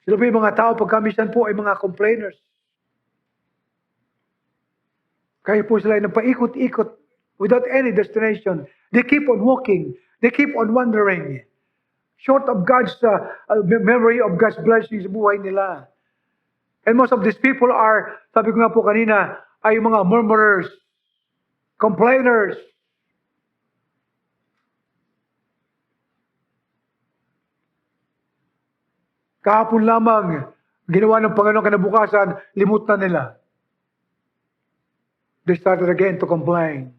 Sila po yung mga tao, pagkamisan po ay mga complainers. Kaya po sila ay nagpaikot-ikot without any destination. They keep on walking. They keep on wandering. Short of God's memory of God's blessings sa buhay nila. And most of these people are, sabi ko nga po kanina, ay mga murmurers, complainers. Kahapon lamang, ginawa ng Panginoon kinabukasan, limot na nila. They started again to complain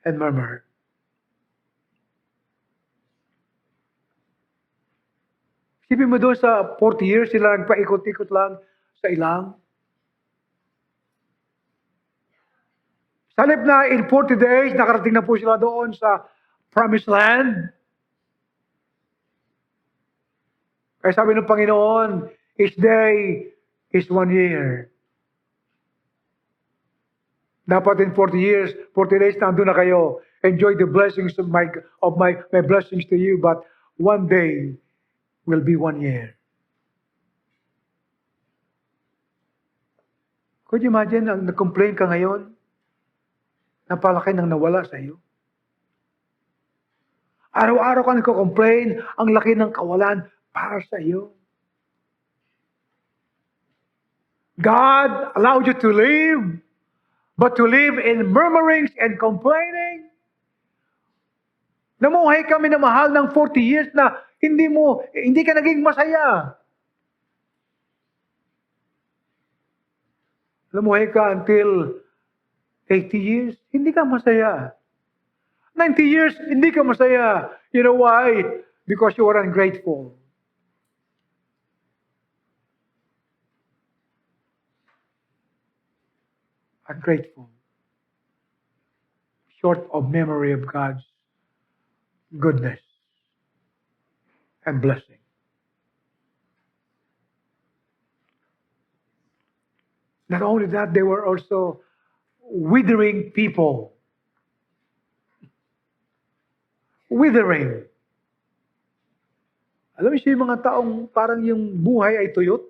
and murmur. Isipin mo doon sa 40 years, sila nagpaikot-ikot lang sa ilang. Sa halip na in 40 days, nakarating na po sila doon sa promised land. Kaya sabi ng Panginoon, each day is 1 year. Dapat in 40 years, 40 days, nandun na kayo. Enjoy the blessings of my blessings to you, but one day will be 1 year. Could you imagine, ang nag-complain ka ngayon, napalaki nang nawala sa iyo? Araw-araw ka nagko-complain, ang laki ng kawalan para sa iyo. God allowed you to live, but to live in murmurings and complaining. Namuhay kami na mahal ng 40 years na hindi ka naging masaya. Namuhay ka until 80 years, hindi ka masaya. 90 years, hindi ka masaya. You know why? Because you are ungrateful. Ungrateful. Short of memory of God's goodness and blessing. Not only that, they were also withering people. Withering. Alam mo siya yung mga taong parang yung buhay ay tuyot?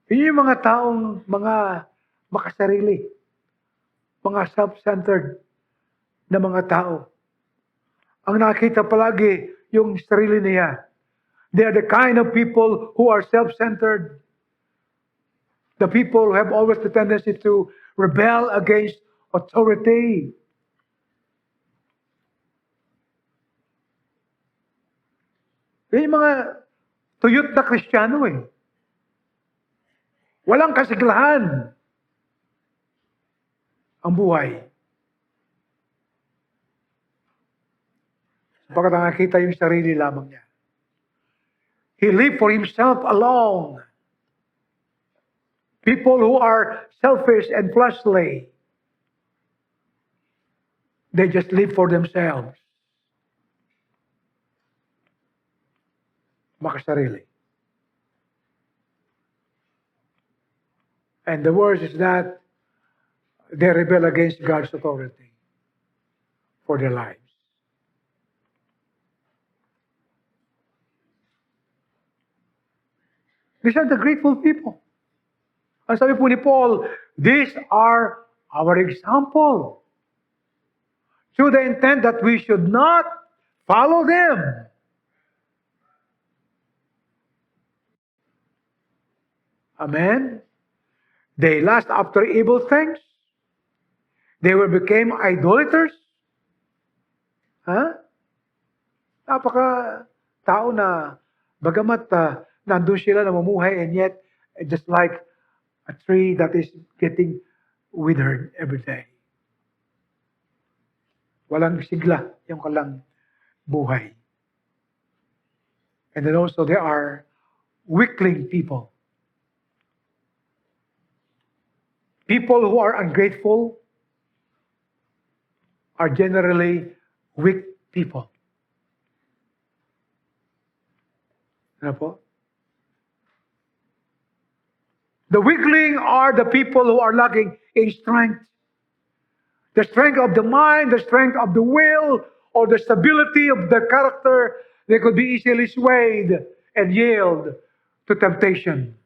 Yun yung mga taong mga makasarili. Mga self-centered na mga tao. Ang nakita palagi yung sarili niya. They are the kind of people who are self-centered. The people who have always the tendency to rebel against authority. Yan yung mga tuyot na Kristiyano eh. Walang kasiglahan ang buhay. Sapagkat nakakita yung sarili lamang niya. He lived for himself alone. People who are selfish and fleshly, they just live for themselves. Makasarili. And the worst is that they rebel against God's authority for their lives. These are the grateful people. Ang sabi po ni Paul, these are our example. To the intent that we should not follow them. Amen? They lust after evil things. They became idolaters. Napaka tao na bagamat nandun sila namumuhay and yet just like a tree that is getting withered every day. Walang sigla yung kalang buhay. And then also there are weakling people. People who are ungrateful are generally weak people. Ano po? The weakling are the people who are lacking in strength. The strength of the mind, the strength of the will, or the stability of the character. They could be easily swayed and yield to temptation.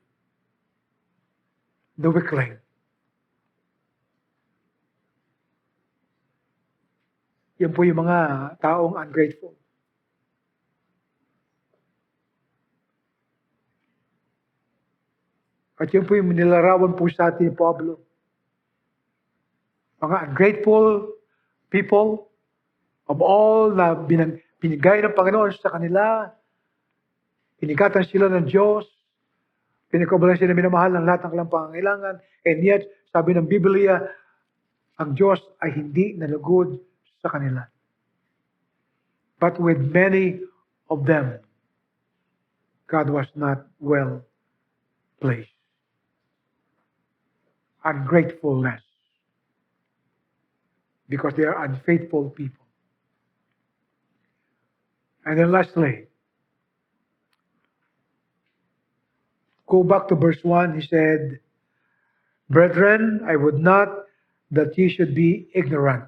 The weakling. Yan po yung mga taong ungrateful. At yun po yung nilarawan po sa atin ni Pablo. Mga ungrateful people of all na binigay ng Panginoon sa kanila, pinigatan sila ng Diyos, pinagkabalan sila minamahal ng lahat ng kanilang pangangailangan, and yet, sabi ng Biblia, ang Diyos ay hindi nalugod sa kanila. But with many of them, God was not well pleased. Ungratefulness. Because they are unfaithful people. And then lastly, go back to verse 1, he said, Brethren, I would not that ye should be ignorant,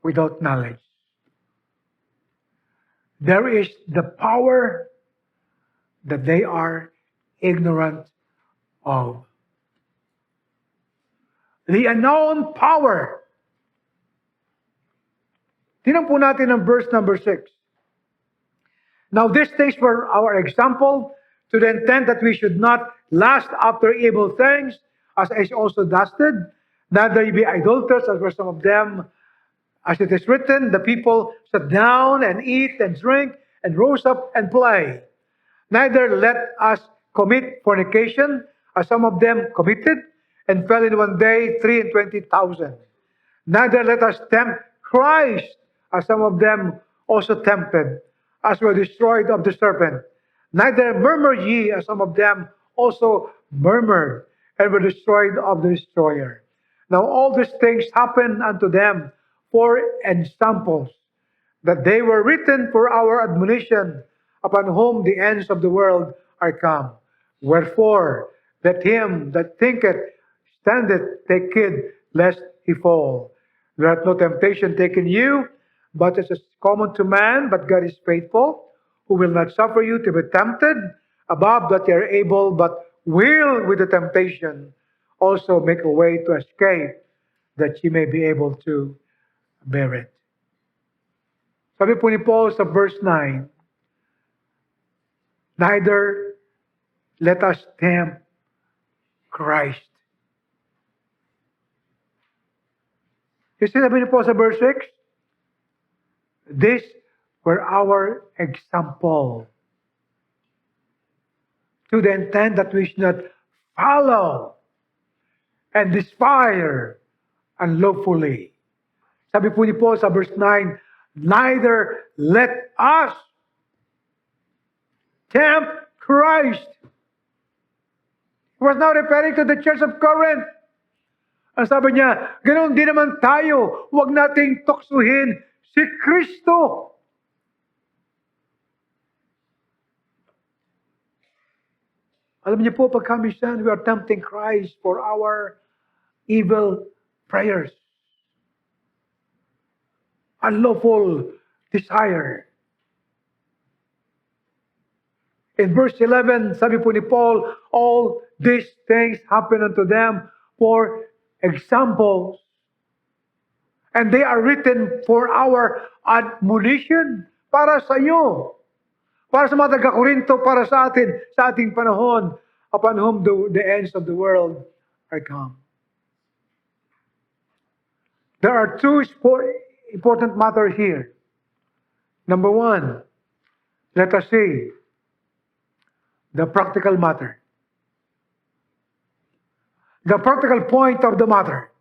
without knowledge. There is the power that they are ignorant of. The unknown power. Tingnan po natin ang verse number 6. Now these things were our example, to the intent that we should not lust after evil things, as is also lusted, neither ye be idolaters, as were some of them. As it is written, the people sat down and eat and drink and rose up and play. Neither let us commit fornication, as some of them committed, and fell in one day 23,000. Neither let us tempt Christ, as some of them also tempted, as were destroyed of the serpent. Neither murmur ye, as some of them also murmured, and were destroyed of the destroyer. Now all these things happened unto them for examples, that they were written for our admonition, upon whom the ends of the world are come. Wherefore, let him that thinketh standeth take heed lest he fall. Let no temptation taken you, but as is common to man, but God is faithful, who will not suffer you to be tempted above that ye are able, but will with the temptation also make a way to escape, that ye may be able to bear it. Sabi po ni Paul sa verse 9, neither let us tempt Christ. You see, sabi ni Paul sa verse 6, these were our example, to the intent that we should not follow and despire unlawfully. Sabi po ni Paul sa verse 9, neither let us tempt Christ. He was now referring to the church of Corinth. Ang sabi niya, ganoon din naman tayo, huwag nating tuksuhin si Kristo. Alam niyo po, pag kami siya, we are tempting Christ for our evil prayers. Unlawful desire. In verse 11, sabi po ni Paul, all these things happen unto them for examples. And they are written for our admonition, para sa iyo. Para sa mga taga-Korinto, para sa atin, sa ating panahon, upon whom the ends of the world are come. There are two important matters here. Number one, let us see the practical matter. The practical point of the matter.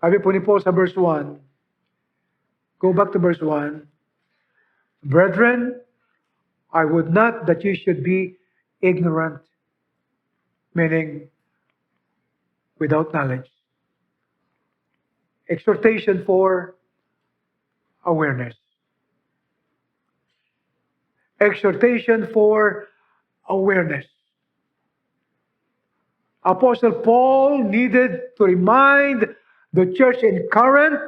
Sabi po ni Paul sa verse 1, Go back to verse 1. Brethren, I would not that you should be ignorant, meaning without knowledge. Exhortation for awareness. Exhortation for awareness. Apostle Paul needed to remind the church in Corinth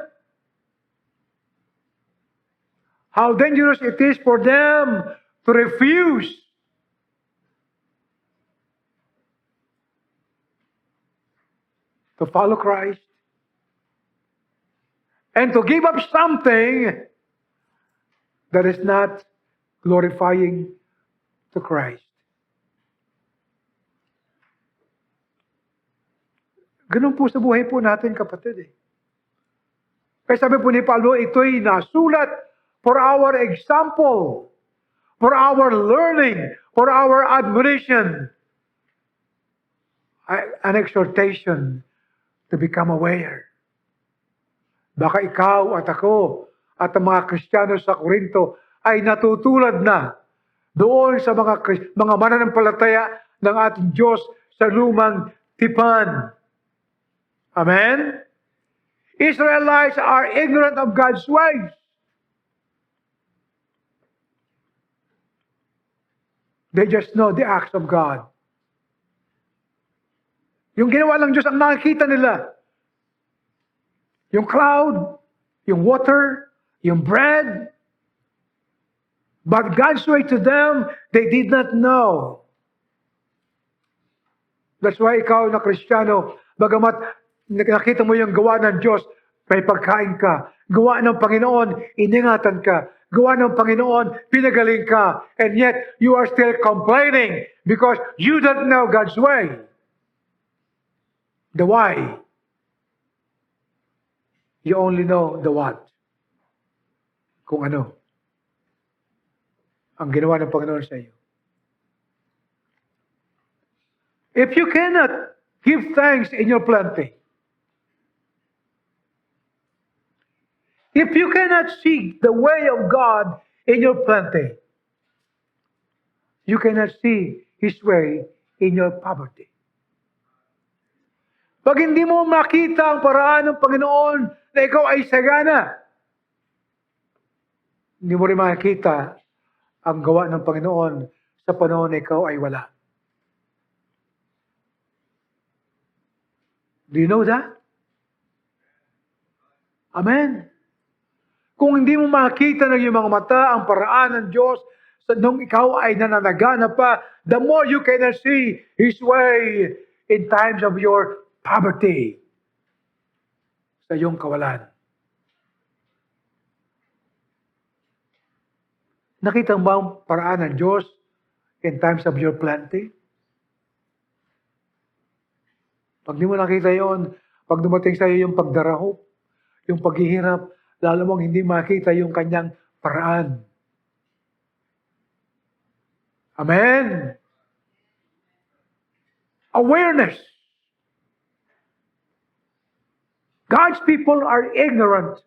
how dangerous it is for them to refuse to follow Christ and to give up something that is not glorifying to Christ. Ganun po sa buhay po natin, kapatid. Kaya sabi po ni Pablo, ito'y nasulat for our example, for our learning, for our admonition, an exhortation to become aware. Baka ikaw at ako at ang mga Kristiyano sa Korinto ay natutulad na doon sa mga mananampalataya ng ating Diyos sa lumang tipan. Amen? Israelites are ignorant of God's ways. They just know the acts of God. Yung ginawa ng Diyos ang nakikita nila. Yung cloud, yung water, yung bread. But God's way to them, they did not know. That's why ikaw na Kristiyano, bagamat nakita mo yung gawa ng Diyos, may pagkain ka. Gawa ng Panginoon, iningatan ka. Gawa ng Panginoon, pinagaling ka. And yet, you are still complaining because you don't know God's way. The why. You only know the what. Kung ano ang ginawa ng Panginoon sa iyo. If you cannot give thanks in your planting, if you cannot seek the way of God in your planting, you cannot see His way in your poverty. Pag hindi mo makita ang paraan ng Panginoon na ikaw ay sagana, hindi mo rin makikita ang gawa ng Panginoon sa panahon na ikaw ay wala. Do you know that? Amen. Kung hindi mo makita ng iyong mga mata ang paraan ng Diyos nung ikaw ay nananagana pa, the more you cannot see His way in times of your poverty, sa iyong kawalan. Nakita mo ba ang paraan ng Diyos in times of your planting? Pag di mo nakita yon, pag dumating sa iyo yung pagdarahop, yung paghihirap, lalo mong hindi makita yung kanyang paraan. Amen. Awareness. God's people are ignorant.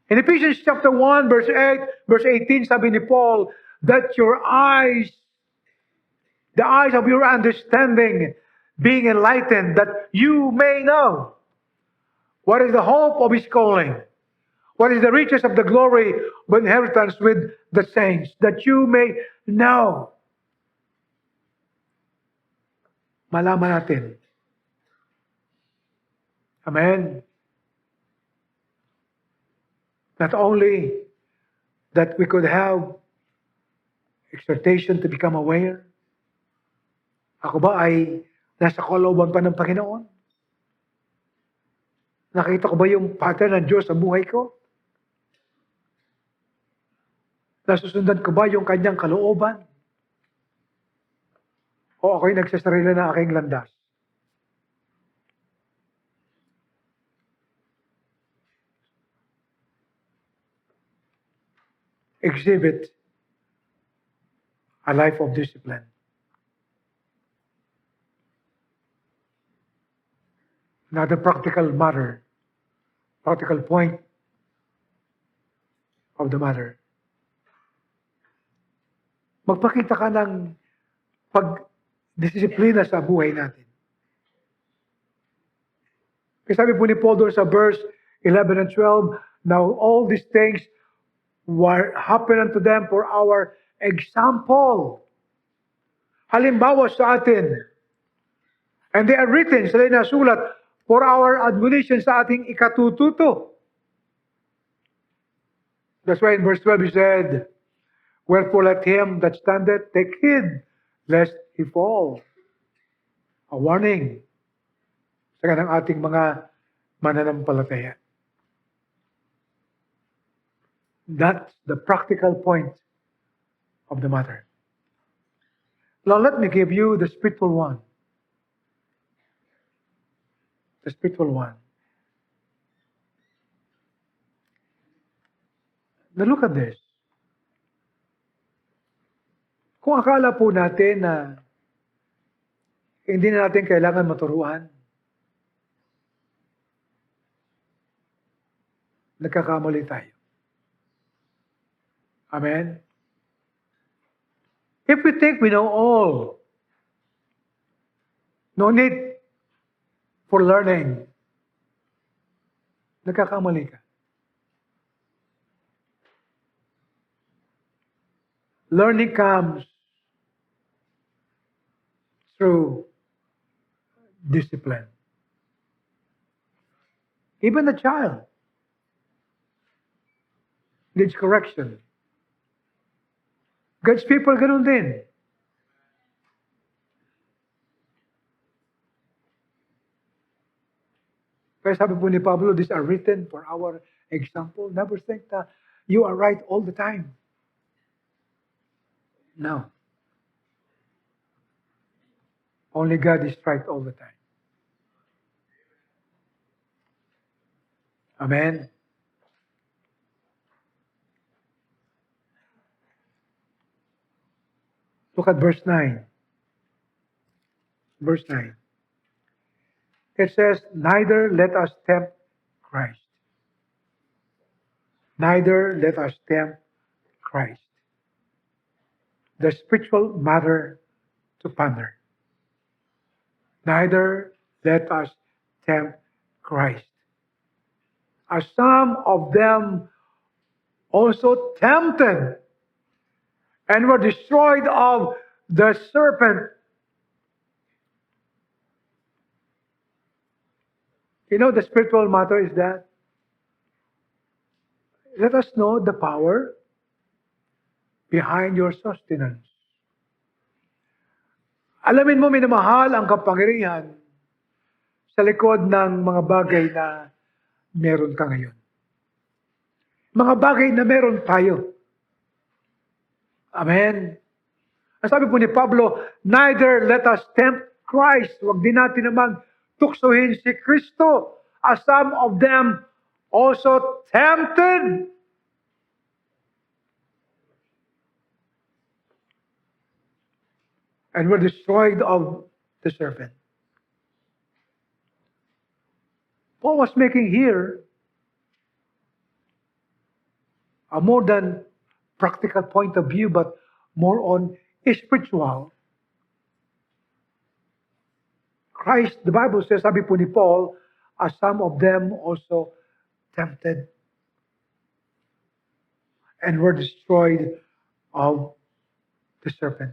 In Ephesians chapter 1, verse 8, verse 18, sabi ni Paul, that your eyes, the eyes of your understanding, being enlightened, that you may know what is the hope of His calling, what is the riches of the glory of inheritance with the saints, that you may know. Malaman natin. Amen. Not only that we could have exhortation to become aware. Ako ba ay nasa kalooban pa ng Panginoon? Nakita ko ba yung pattern ng Diyos sa buhay ko? Nasusundan ko ba yung kanyang kalooban? O ako'y nagsasarili na aking landas? Exhibit a life of discipline. Another practical matter. practical point of the matter. Magpakita ka ng pag-disiplina sa buhay natin. Kasi sabi po ni Paul doon sa verse 11 and 12, now all these things were happen unto them for our example. Halimbawa sa atin. And they are written, sila nasulat, for our admonition sa ating ikatututo. That's why in verse 12 he said, wherefore let him that standeth take heed, lest he fall. A warning sa kanang ating mga mananampalataya. That's the practical point of the matter. Now let me give you the spiritual one. The spiritual one. Now look at this. Kung akala po natin na hindi na natin kailangan maturuan, nagkakamali tayo. Amen? If we think we know all, no need for learning, nagkakamali ka. Learning comes through discipline. Even a child needs correction. God's people, ganun din. Kaya sabi po ni Pablo, these are written for our example. Never think that you are right all the time. No. Only God is right all the time. Amen. Look at verse 9. Verse 9. It says, neither let us tempt Christ. Neither let us tempt Christ. The spiritual matter to ponder. Neither let us tempt Christ. As some of them also tempted and were destroyed of the serpent. You know, the spiritual matter is that let us know the power behind your sustenance. Alamin mo, minamahal ang kapangyarihan sa likod ng mga bagay na meron ka ngayon. Mga bagay na meron tayo. Amen. Ang sabi po ni Pablo, neither let us tempt Christ. Huwag din natin naman tuksohin si Kristo, as some of them also tempted. And were destroyed of the serpent. Paul was making here a more than practical point of view, but more on spiritual. Christ, the Bible says, sabi po ni Paul, as some of them also tempted and were destroyed of the serpent.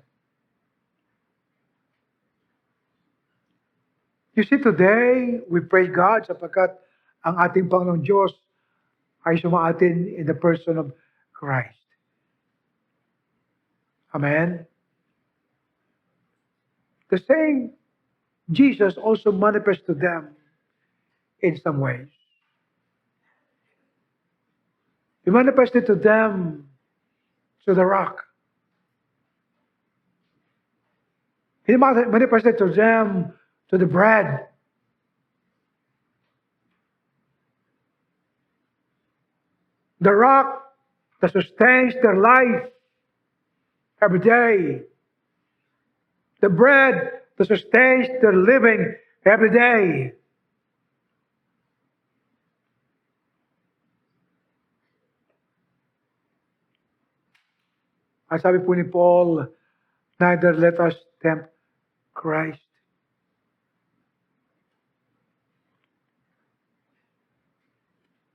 You see, today, we praise God sapagkat ang ating Panginoong Diyos ay sumaatin in the person of Christ. Amen? The same Jesus also manifests to them in some ways. He manifested to them through the rock. He manifested to them to the bread. The rock that sustains their life every day. The bread that sustains their living every day. At sabi po ni Paul, neither let us tempt Christ.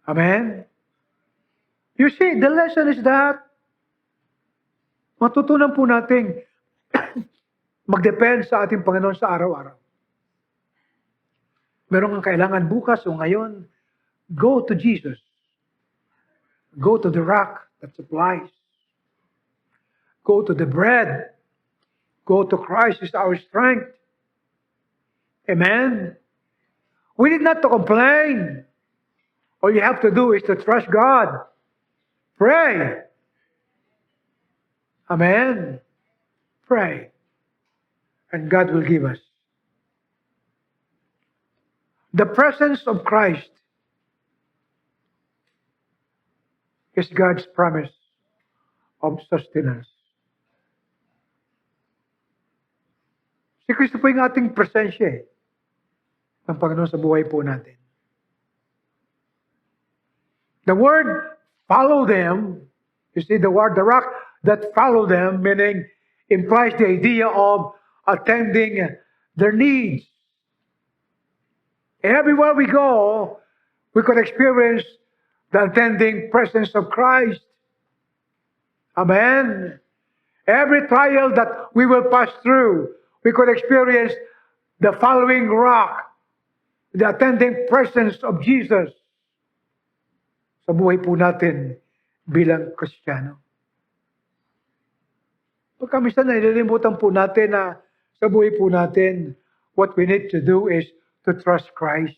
Amen? You see, the lesson is that matutunan po natin mag-depend sa ating Panginoon sa araw-araw. Meron kang kailangan bukas o ngayon, go to Jesus. Go to the rock that supplies. Go to the bread. Go to Christ is our strength. Amen? We need not to complain. All you have to do is to trust God. Pray. Amen? Pray. And God will give us. The presence of Christ is God's promise of sustenance. Si Kristo po yung ating presensya ng Panginoon sa buhay po natin. The word follow them, you see the word, the rock that follow them, meaning implies the idea of attending their needs. Everywhere we go, we could experience the attending presence of Christ. Amen. Every trial that we will pass through, we could experience the following rock, the attending presence of Jesus sa buhay po natin bilang Kristiyano. Pagka minsan nililimutan po natin na sa buhay po natin, what we need to do is to trust Christ,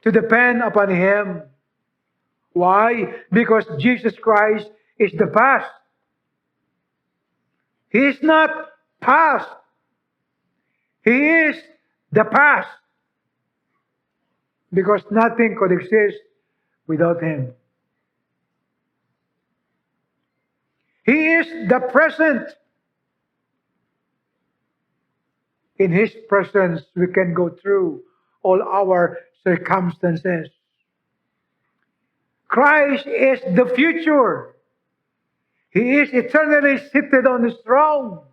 to depend upon Him. Why? Because Jesus Christ is the past. He is not past. He is the past. Because nothing could exist without Him. He is the present. In His presence, we can go through all our circumstances. Christ is the future. He is eternally seated on His throne.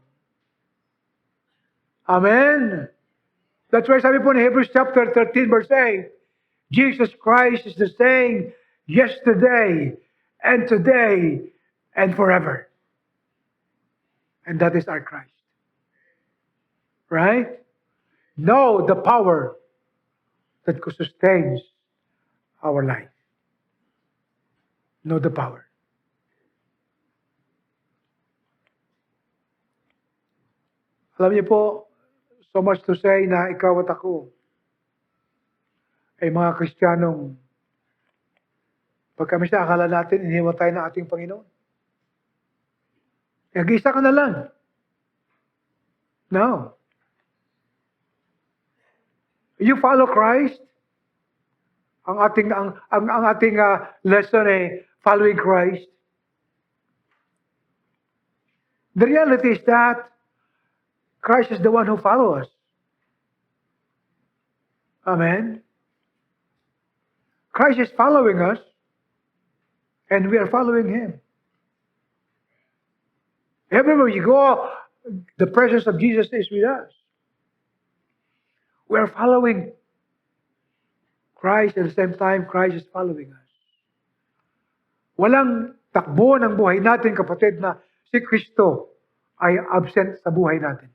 Amen. That's why sabi po in Hebrews chapter 13 verse 8, Jesus Christ is the same yesterday and today and forever. And that is our Christ. Right? Know the power that sustains our life. Know the power. Alam niyo po, so much to say na ikaw at ako ay mga Kristiyanong pag kami sa akala natin, iniwan tayo ng ating Panginoon. Nag-isa ka na lang. No. You follow Christ. Ang ating lesson ay following Christ. The reality is that Christ is the one who follows us. Amen. Christ is following us, and we are following Him. Everywhere you go, the presence of Jesus is with us. We are following Christ, at the same time, Christ is following us. Walang takbo ng buhay natin, kapatid, na si Kristo ay absent sa buhay natin.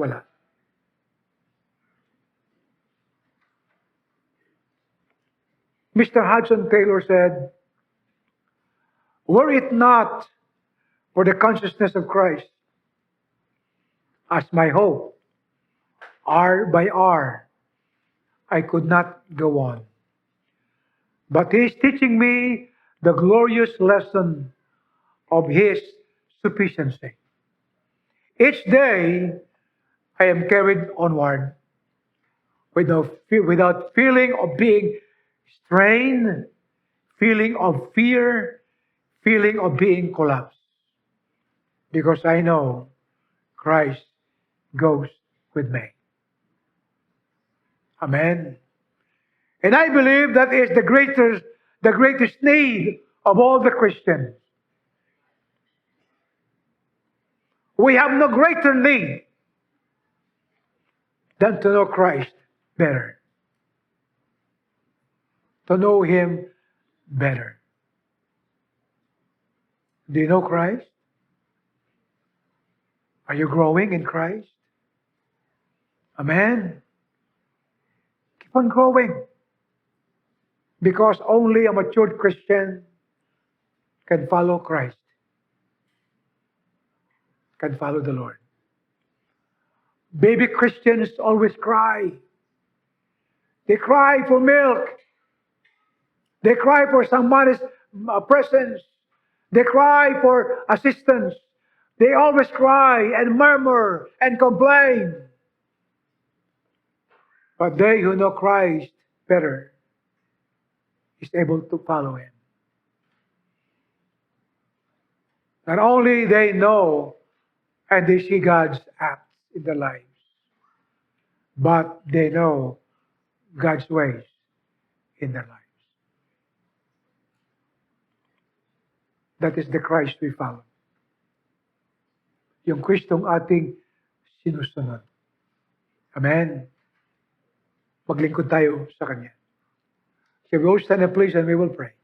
Wala. Mr. Hudson Taylor said, were it not for the consciousness of Christ as my hope, hour by hour, I could not go on. But He is teaching me the glorious lesson of His sufficiency. Each day, I am carried onward without feeling of being strained, feeling of fear, feeling of being collapsed. Because I know Christ goes with me. Amen. And I believe that is the greatest need of all the Christians. We have no greater need than to know Christ better. To know Him better. Do you know Christ? Are you growing in Christ? Amen. Keep on growing. Because only a matured Christian can follow Christ, can follow the Lord. Baby Christians always cry. They cry for milk. They cry for somebody's presence. They cry for assistance. They always cry and murmur and complain. But they who know Christ better is able to follow Him. Not only they know and they see God's acts in their lives, but they know God's ways in their lives. That is the Christ we follow. Yung Kristong ating sinusunod. Amen. Maglingkod tayo sa Kanya. So we will stand and please and we will pray.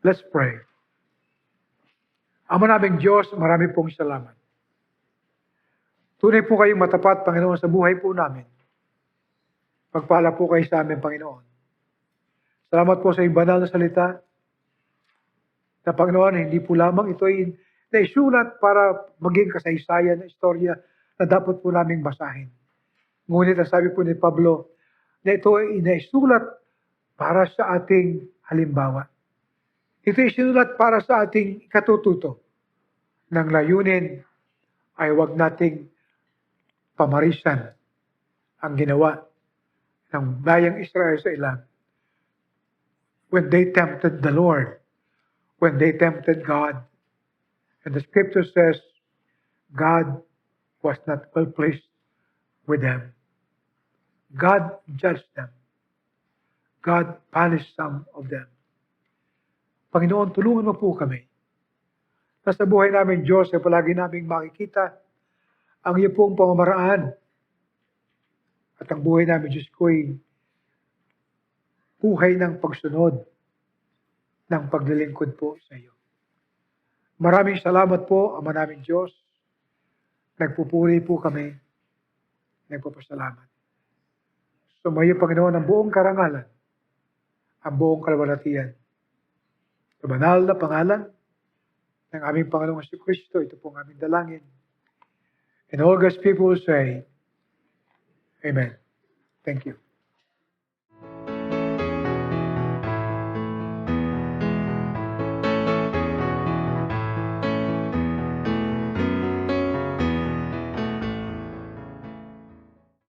Let's pray. Ama naming Diyos, marami pong salamat. Tunay po kayong matapat, Panginoon, sa buhay po namin. Pagpala po kayo sa amin, Panginoon. Salamat po sa iyong banal na salita. Na Panginoon, hindi po lamang ito ay naisulat para maging kasaysayan na istorya na dapat po naming basahin. Ngunit ang sabi po ni Pablo, na ito ay naisulat para sa ating halimbawa. Ito ay sinulat para sa ating katututo. Nang layunin ay huwag nating pamarisan ang ginawa ng bayang Israel sa ilang. When they tempted the Lord, when they tempted God. And the scripture says, God was not well pleased with them. God judged them. God punished some of them. Panginoon, tulungan mo po kami. Nasa buhay namin, Diyos, ay palagi naming makikita ang iyong pong pamamaraan. At ang buhay namin, Diyos ko, ay buhay ng pagsunod, ng paglilingkod po sa iyo. Maraming salamat po, Ama namin Diyos. Nagpupuri po kami. Nagpapasalamat. Sumayo, Panginoon, ang buong karangalan, ang buong kalwalatian. Sa banal na pangalan ng aming Panginoong Jesucristo, ito po ang aming dalangin. And all God's people say, Amen. Thank you.